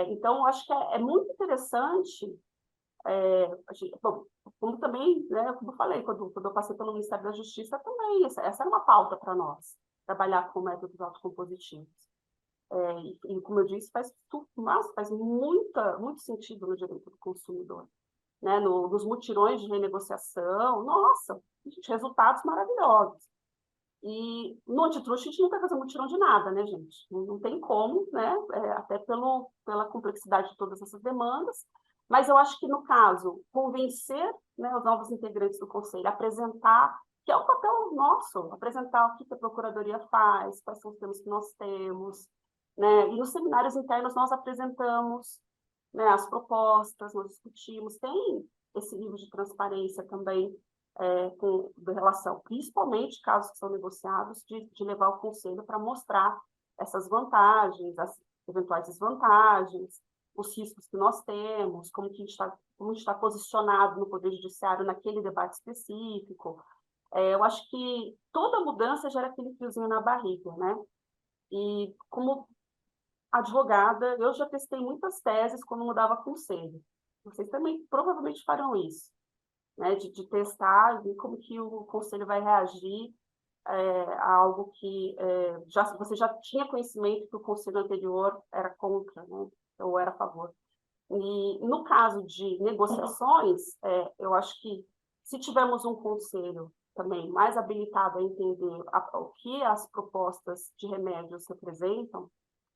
Então, acho que é muito interessante, bom, como também, né, como eu falei, quando eu passei pelo Ministério da Justiça, também, essa era uma pauta para nós, trabalhar com métodos autocompositivos. E como eu disse, faz muito sentido no direito do consumidor. Né? Nos mutirões de renegociação, nossa, gente, resultados maravilhosos. E no antitruste a gente não quer fazer mutirão de nada, né, gente? Não tem como, né? Até pela complexidade de todas essas demandas. Mas eu acho que, no caso, convencer, né, os novos integrantes do Conselho, apresentar, que é o papel nosso, apresentar o que a Procuradoria faz, quais são os temas que nós temos, né? E nos seminários internos nós apresentamos, né, as propostas, nós discutimos, tem esse nível de transparência também, com relação, principalmente casos que são negociados, de levar o conselho para mostrar essas vantagens, as eventuais desvantagens, os riscos que nós temos, como a gente está posicionado no Poder Judiciário naquele debate específico. Eu acho que toda mudança gera aquele friozinho na barriga, né? E como advogada, eu já testei muitas teses quando mudava conselho. Vocês também provavelmente farão isso, né? De testar, ver como que o conselho vai reagir a algo que você já tinha conhecimento que o conselho anterior era contra, né? Ou era a favor. E no caso de negociações, eu acho que se tivermos um conselho também mais habilitado a entender o que as propostas de remédios representam,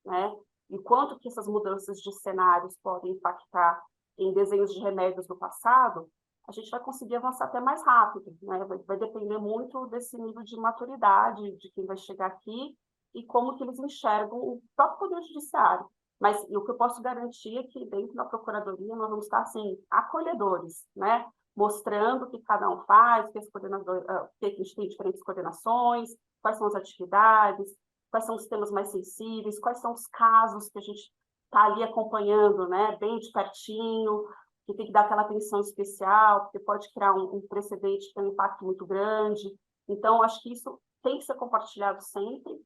né? E quanto que essas mudanças de cenários podem impactar em desenhos de remédios do passado, a gente vai conseguir avançar até mais rápido, né? Vai depender muito desse nível de maturidade de quem vai chegar aqui e como que eles enxergam o próprio Poder Judiciário. Mas o que eu posso garantir é que dentro da Procuradoria nós vamos estar, assim, acolhedores, né? Mostrando o que cada um faz, que a gente tem diferentes coordenações, quais são as atividades, quais são os temas mais sensíveis, quais são os casos que a gente está ali acompanhando, né, bem de pertinho, que tem que dar aquela atenção especial, porque pode criar um precedente que tem um impacto muito grande. Então, acho que isso tem que ser compartilhado sempre.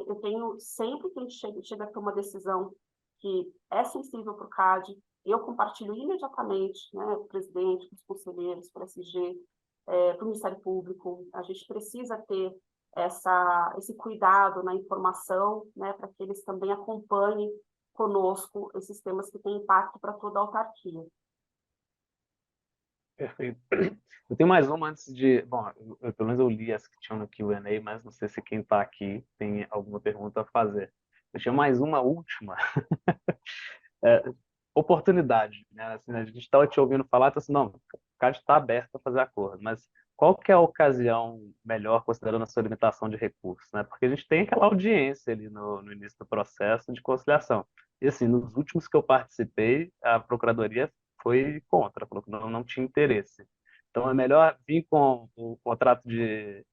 Eu tenho, sempre que a gente chega a ter uma decisão que é sensível para o CAD, eu compartilho imediatamente, né, com o presidente, com os conselheiros, para a SG, para o Ministério Público. A gente precisa ter esse cuidado na informação, né, para que eles também acompanhem conosco esses temas que têm impacto para toda a autarquia. Perfeito. Eu tenho mais uma antes de... Bom, pelo menos eu li as que tinham no Q&A, mas não sei se quem está aqui tem alguma pergunta a fazer. Eu tinha mais uma última. Oportunidade, né? Assim, a gente estava te ouvindo falar, então assim, não, o CAD está aberto a fazer acordo, mas qual que é a ocasião melhor, considerando a sua limitação de recursos, né? Porque a gente tem aquela audiência ali no início do processo de conciliação. E assim, nos últimos que eu participei, a Procuradoria foi contra, falou que não tinha interesse. Então é melhor vir com o contrato de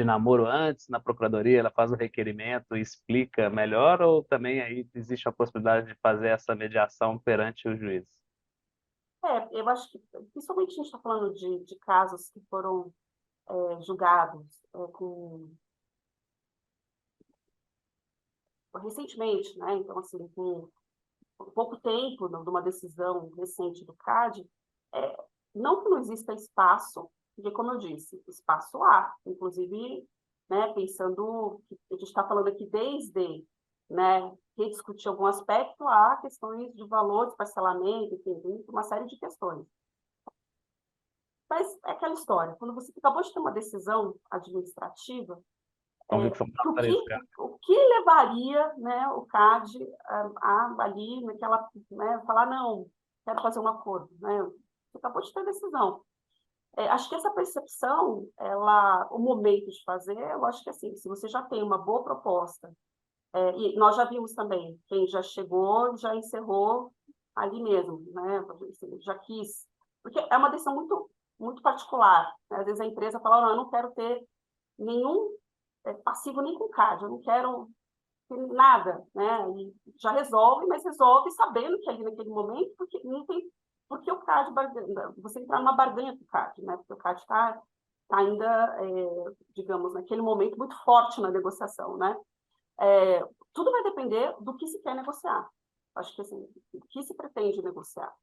namoro antes na Procuradoria, ela faz o requerimento e explica melhor, ou também aí existe a possibilidade de fazer essa mediação perante o juiz? Eu acho que, principalmente a gente está falando de casos que foram julgados recentemente, né? Então, assim, com pouco tempo de uma decisão recente do CAD, não que não exista espaço, porque, como eu disse, espaço há, inclusive, né, pensando que a gente está falando aqui desde, né, rediscutir algum aspecto, há questões de valor, de parcelamento, enfim, uma série de questões. Mas é aquela história, quando você acabou de ter uma decisão administrativa, o que levaria, né, o CAD ali naquela, né, falar, não, quero fazer um acordo, né? Você acabou de ter decisão. Acho que essa percepção, o momento de fazer, eu acho que assim, se você já tem uma boa proposta, e nós já vimos também, quem já chegou, já encerrou ali mesmo, né? Já quis, porque é uma decisão muito, muito particular, né? Às vezes a empresa fala, não, eu não quero ter nenhum passivo nem com CAD, eu não quero nada, né? E já resolve, mas resolve sabendo que ali naquele momento, porque não tem porque o CAD, você entrar numa barganha com o CAD, né? Porque o CAD está ainda, digamos, naquele momento muito forte na negociação, né? Tudo vai depender do que se quer negociar. Acho que assim, o que se pretende negociar.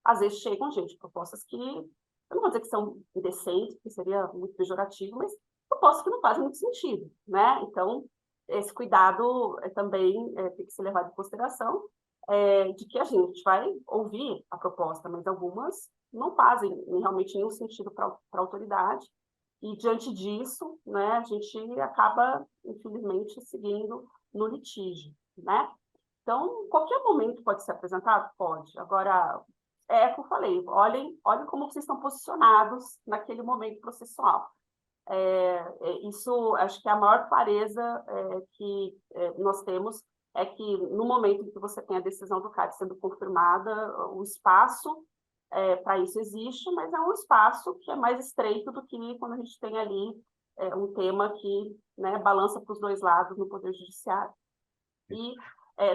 Às vezes chegam, gente, propostas que, eu não vou dizer que são indecentes, que seria muito pejorativo, mas propostas que não fazem muito sentido, né? Então, esse cuidado também tem que ser levado em consideração, de que a gente vai ouvir a proposta, mas algumas não fazem realmente nenhum sentido para a autoridade, e diante disso, né, a gente acaba, infelizmente, seguindo no litígio, né? Então, qualquer momento pode ser apresentado? Pode. Agora, como eu falei, olhem como vocês estão posicionados naquele momento processual. Isso, acho que a maior clareza que nós temos é que no momento em que você tem a decisão do CAD sendo confirmada, o espaço para isso existe, mas é um espaço que é mais estreito do que quando a gente tem ali um tema que, né, balança para os dois lados no Poder Judiciário. E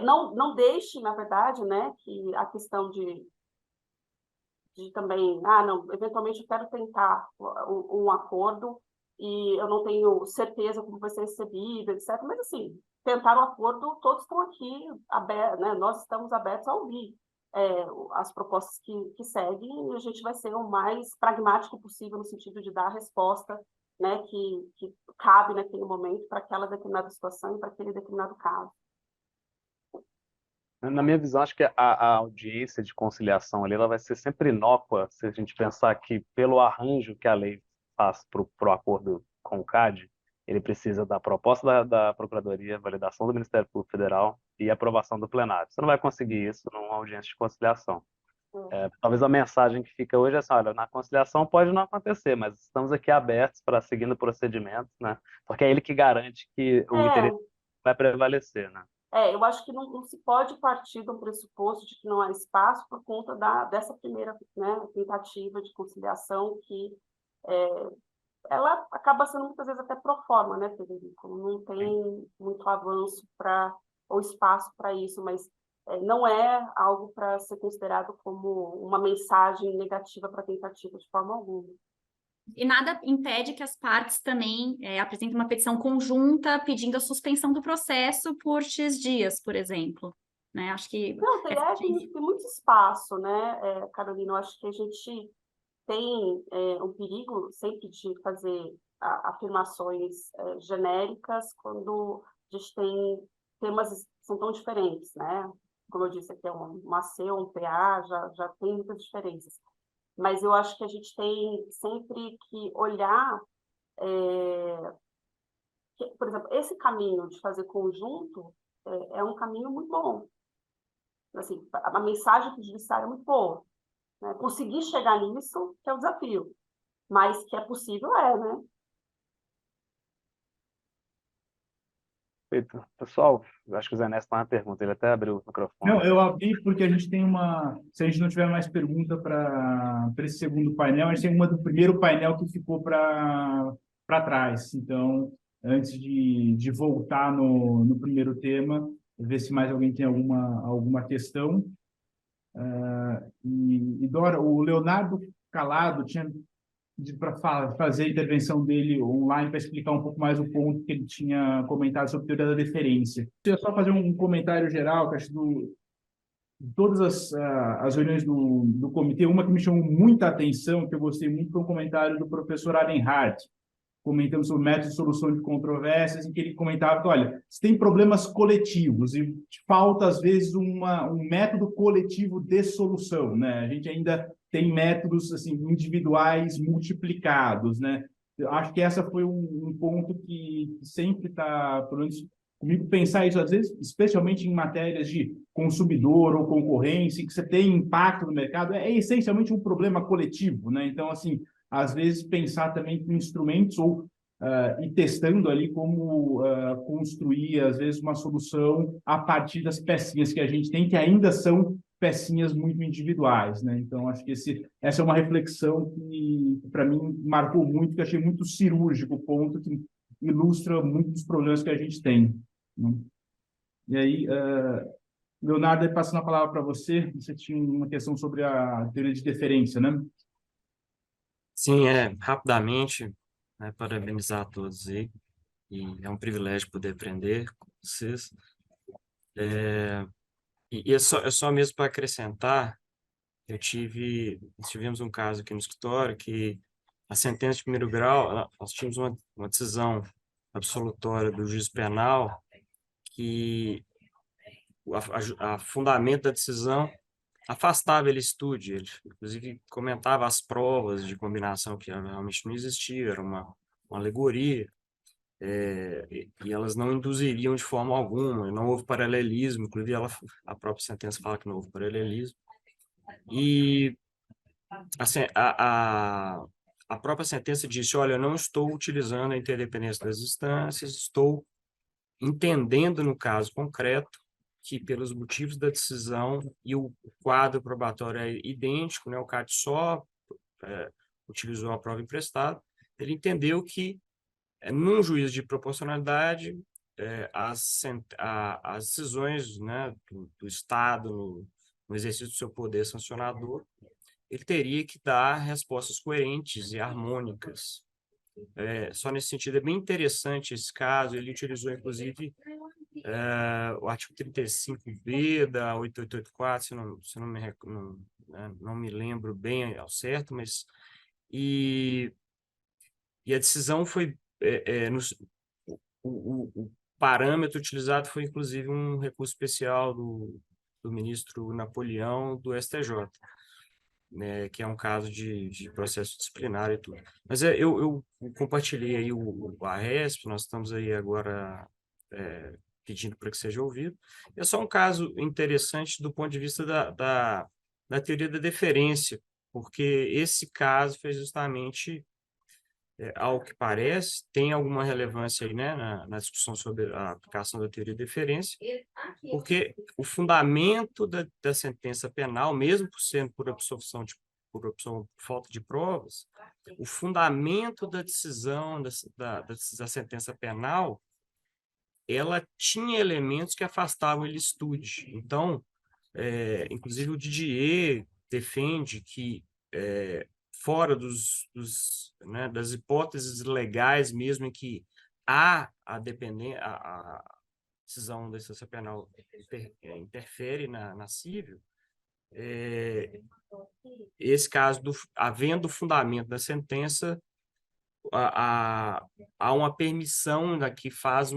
não deixe, na verdade, né, que a questão de também, não, eventualmente eu quero tentar um acordo e eu não tenho certeza como vai ser recebido, etc. Mas, assim, tentar o acordo, todos estão aqui, né? Nós estamos abertos a ouvir as propostas que seguem, e a gente vai ser o mais pragmático possível no sentido de dar a resposta, né, que cabe naquele momento para aquela determinada situação e para aquele determinado caso. Na minha visão, acho que a audiência de conciliação ali, ela vai ser sempre inócua, se a gente pensar que pelo arranjo que a lei faz para o acordo com o CAD, ele precisa da proposta da Procuradoria, validação do Ministério Público Federal e aprovação do plenário. Você não vai conseguir isso numa audiência de conciliação. Talvez a mensagem que fica hoje é assim, olha, na conciliação pode não acontecer, mas estamos aqui abertos para seguir o procedimento, né? Porque é ele que garante que o interesse vai prevalecer, né? Eu acho que não se pode partir do pressuposto de que não há espaço por conta dessa primeira, né, tentativa de conciliação que ela acaba sendo muitas vezes até pro forma, né, Federico? Não tem muito avanço ou espaço para isso, mas não é algo para ser considerado como uma mensagem negativa para a tentativa de forma alguma. E nada impede que as partes também apresentem uma petição conjunta pedindo a suspensão do processo por X dias, por exemplo. Né? Acho que... Não, tem muito espaço, né, Carolina? Eu acho que a gente tem um perigo sempre de fazer afirmações genéricas quando a gente tem temas que são tão diferentes, né? Como eu disse, aqui é um AC, um PA, já tem muitas diferenças. Mas eu acho que a gente tem sempre que olhar, por exemplo, esse caminho de fazer conjunto é um caminho muito bom. Assim, a mensagem para o judiciário é muito boa. Né? Conseguir chegar nisso que é o desafio, mas que é possível, né? Perfeito. Pessoal, acho que o Zé Neto tem uma pergunta, ele até abriu o microfone. Não, eu abri porque a gente tem uma... Se a gente não tiver mais pergunta para esse segundo painel, a gente tem uma do primeiro painel que ficou para trás. Então, antes de voltar no primeiro tema, ver se mais alguém tem alguma questão. E Dora, o Leonardo Calado tinha para fazer a intervenção dele online para explicar um pouco mais o ponto que ele tinha comentado sobre a teoria da deferência. Eu ia só fazer um comentário geral, que acho de todas as reuniões do comitê, uma que me chamou muita atenção, que eu gostei muito, foi um comentário do professor Arenhardt, comentando sobre o método de solução de controvérsias, em que ele comentava que, olha, você tem problemas coletivos e falta, às vezes, um método coletivo de solução, né? A gente ainda tem métodos assim, individuais multiplicados, né? Eu acho que essa foi um ponto que sempre está, pelo menos comigo, pensar isso, às vezes, especialmente em matérias de consumidor ou concorrência, que você tem impacto no mercado, é essencialmente um problema coletivo, né? Então, assim, às vezes pensar também com instrumentos ou ir testando ali como construir, às vezes, uma solução a partir das pecinhas que a gente tem, que ainda são pecinhas muito individuais, né? Então, acho que essa é uma reflexão que para mim, marcou muito, que eu achei muito cirúrgico, o ponto que ilustra muitos dos problemas que a gente tem. Né? E aí, Leonardo, passando a palavra para você, você tinha uma questão sobre a teoria de deferência, né? Sim, rapidamente, né, parabenizar a todos aí, e é um privilégio poder aprender com vocês. E é só mesmo para acrescentar, nós tivemos um caso aqui no escritório que a sentença de primeiro grau, nós tínhamos uma decisão absolutória do juiz penal que a fundamento da decisão afastava ele estude, ele inclusive comentava as provas de combinação que realmente não existia, era uma alegoria, e elas não induziriam de forma alguma, não houve paralelismo, inclusive a própria sentença fala que não houve paralelismo, e assim, a própria sentença disse, olha, eu não estou utilizando a interdependência das instâncias, estou entendendo no caso concreto que pelos motivos da decisão e o quadro probatório é idêntico, né, o CAD só utilizou a prova emprestada, ele entendeu que num juízo de proporcionalidade as decisões, né, do Estado no exercício do seu poder sancionador, ele teria que dar respostas coerentes e harmônicas. Só nesse sentido é bem interessante esse caso, ele utilizou inclusive o artigo 35b da 8884, não me lembro bem ao certo, mas e a decisão foi o parâmetro utilizado foi inclusive um recurso especial do ministro Napoleão do STJ, né, que é um caso de processo disciplinar e tudo. Mas eu compartilhei aí a RESP, nós estamos aí agora pedindo para que seja ouvido. É só um caso interessante do ponto de vista da teoria da deferência, porque esse caso foi justamente, ao que parece, tem alguma relevância aí, né, na discussão sobre a aplicação da teoria da deferência, porque o fundamento da sentença penal, mesmo sendo por absolução por falta de provas, o fundamento da decisão da sentença penal, ela tinha elementos que afastavam ele estude. Então, inclusive o Didier defende que fora né, das hipóteses legais mesmo em que a decisão da instância penal interfere na cível, esse caso, havendo fundamento da sentença, há uma permissão da que faz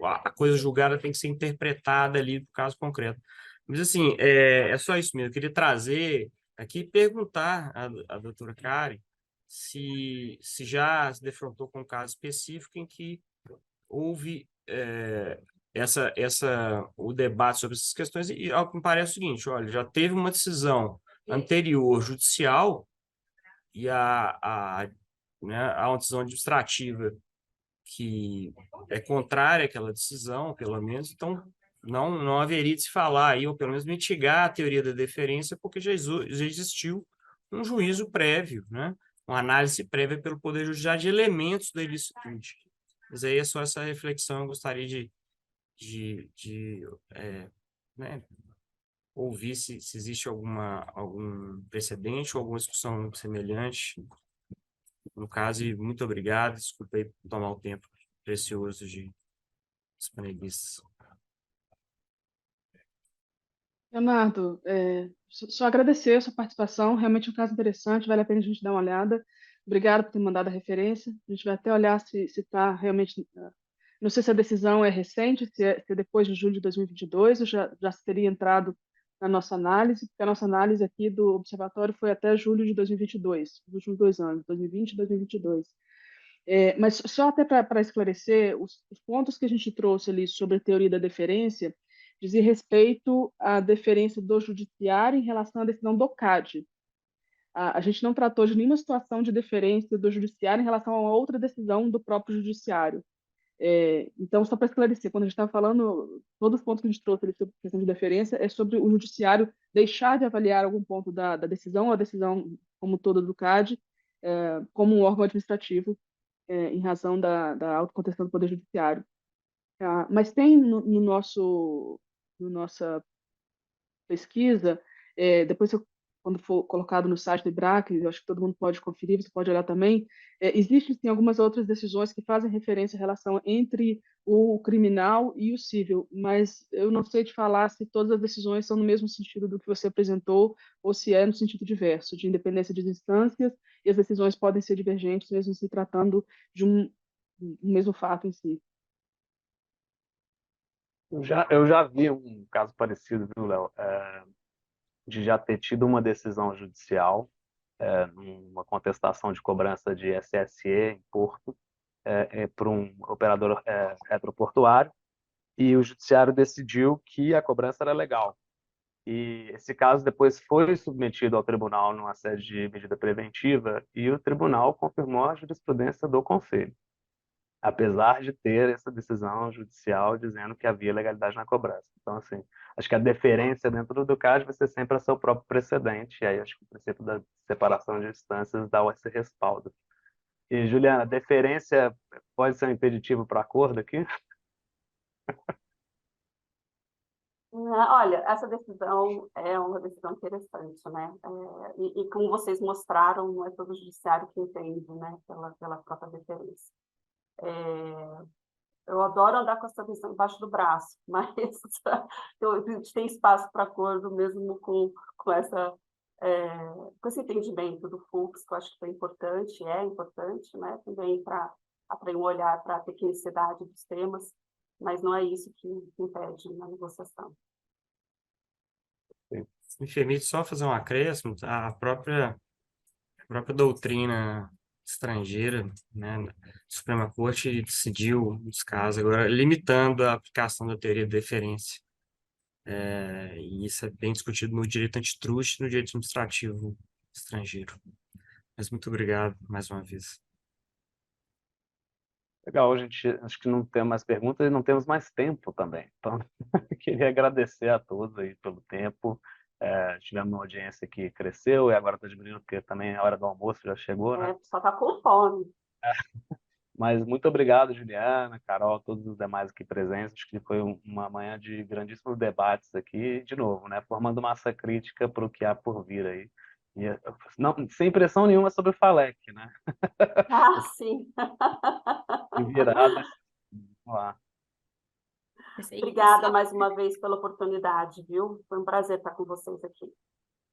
a coisa julgada tem que ser interpretada ali do caso concreto. Mas, assim, é só isso mesmo. Eu queria trazer aqui e perguntar à doutora Karen se já se defrontou com um caso específico em que houve o debate sobre essas questões, e ao que me parece o seguinte: olha, já teve uma decisão anterior judicial e né, há uma decisão administrativa que é contrária àquela decisão, pelo menos, então não haveria de se falar aí, ou pelo menos mitigar a teoria da deferência, porque já existiu um juízo prévio, né? Uma análise prévia pelo Poder Judiciário de elementos da ilicitude. Mas aí é só essa reflexão, eu gostaria né, ouvir se existe algum precedente ou alguma discussão semelhante. No caso, e muito obrigado, desculpa aí por tomar o tempo precioso de disponibilistas. Leonardo, só agradecer a sua participação, realmente um caso interessante, vale a pena a gente dar uma olhada. Obrigado por ter mandado a referência. A gente vai até olhar se está realmente. Não sei se a decisão é recente, se é depois de julho de 2022, ou já se teria entrado na nossa análise, porque a nossa análise aqui do Observatório foi até julho de 2022, os últimos 2 anos, 2020 e 2022. Mas só até para esclarecer, os pontos que a gente trouxe ali sobre a teoria da deferência dizia respeito à deferência do judiciário em relação à decisão do CAD. A gente não tratou de nenhuma situação de deferência do judiciário em relação a outra decisão do próprio judiciário. Então, só para esclarecer, quando a gente estava falando, todos os pontos que a gente trouxe ali sobre questão de deferência é sobre o judiciário deixar de avaliar algum ponto da decisão, ou a decisão como toda do CAD, como um órgão administrativo, em razão da autocontestação do Poder Judiciário. Mas tem no nossa pesquisa, depois quando for colocado no site do IBRAC, eu acho que todo mundo pode conferir, você pode olhar também, existem sim, algumas outras decisões que fazem referência à relação entre o criminal e o civil, mas eu não sei te falar se todas as decisões são no mesmo sentido do que você apresentou, ou se é no sentido diverso, de independência de instâncias, e as decisões podem ser divergentes, mesmo se tratando de um mesmo fato em si. Eu já vi um caso parecido, viu, Léo? De já ter tido uma decisão judicial, numa contestação de cobrança de SSE em Porto, por um operador retroportuário, e o judiciário decidiu que a cobrança era legal. E esse caso depois foi submetido ao tribunal numa sede de medida preventiva, e o tribunal confirmou a jurisprudência do Conselho, apesar de ter essa decisão judicial dizendo que havia legalidade na cobrança. Então, assim, acho que a deferência dentro do CAD vai ser sempre a seu próprio precedente, e aí acho que o princípio da separação de instâncias dá esse respaldo. E, Juliana, deferência pode ser um impeditivo para acordo aqui? Olha, essa decisão é uma decisão interessante, né? E como vocês mostraram, não é todo o judiciário que entende, né, pela própria deferência. Eu adoro andar com essa decisão embaixo do braço, mas a gente tem espaço para acordo mesmo com esse entendimento do Fux, que eu acho que foi importante, é importante, né? Também para atrair um olhar para a tecnicidade dos temas, mas não é isso que impede na negociação. Se me permite só fazer um acréscimo, a própria doutrina estrangeira, né, a Suprema Corte decidiu os casos agora limitando a aplicação da teoria de deferência. E isso é bem discutido no direito antitruste e no direito administrativo estrangeiro. Mas muito obrigado mais uma vez. Legal, gente, acho que não tem mais perguntas e não temos mais tempo também. Então, queria agradecer a todos aí pelo tempo. Tivemos uma audiência que cresceu e agora está diminuindo porque também a hora do almoço já chegou, né? Só está com fome. Mas muito obrigado, Juliana, Carol, todos os demais aqui presentes. Acho que foi uma manhã de grandíssimos debates aqui, de novo, né? Formando massa crítica para o que há por vir aí. E, não, sem pressão nenhuma sobre o FALEC, né? Sim. E viradas. Vamos lá. Isso aí, Obrigada só- mais uma vez pela oportunidade, viu? Foi um prazer estar com vocês aqui.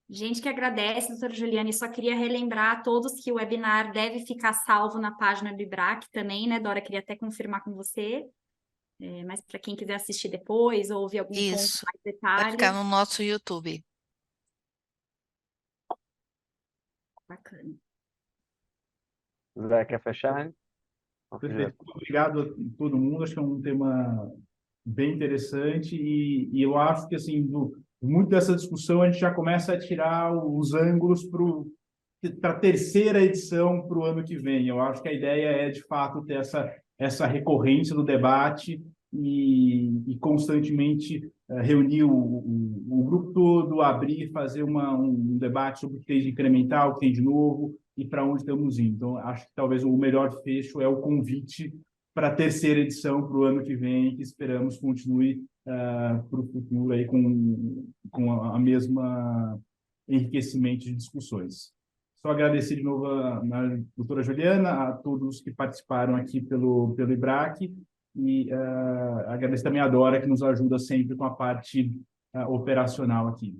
Gente que agradece, doutora Juliane, só queria relembrar a todos que o webinar deve ficar salvo na página do IBRAC também, né, Dora? Queria até confirmar com você, mas para quem quiser assistir depois ou ouvir algum ponto Isso. mais Vai ficar detalhes, no nosso YouTube. bacana. Zé, quer fechar? Perfeito. Muito obrigado a todo mundo. Acho que é um tema bem interessante e eu acho que assim muito dessa discussão a gente já começa a tirar os ângulos para a terceira edição para o ano que vem. Eu acho que a ideia é de fato ter essa recorrência do debate e constantemente reunir o grupo todo, abrir, fazer um debate sobre o que tem de incremental, o que tem de novo e para onde estamos indo. Então, acho que talvez o melhor fecho é o convite para a terceira edição para o ano que vem, que esperamos continue para o futuro aí com a mesma enriquecimento de discussões. Só agradecer de novo a doutora Juliana, a todos que participaram aqui pelo IBRAC e agradecer também a Dora, que nos ajuda sempre com a parte operacional aqui.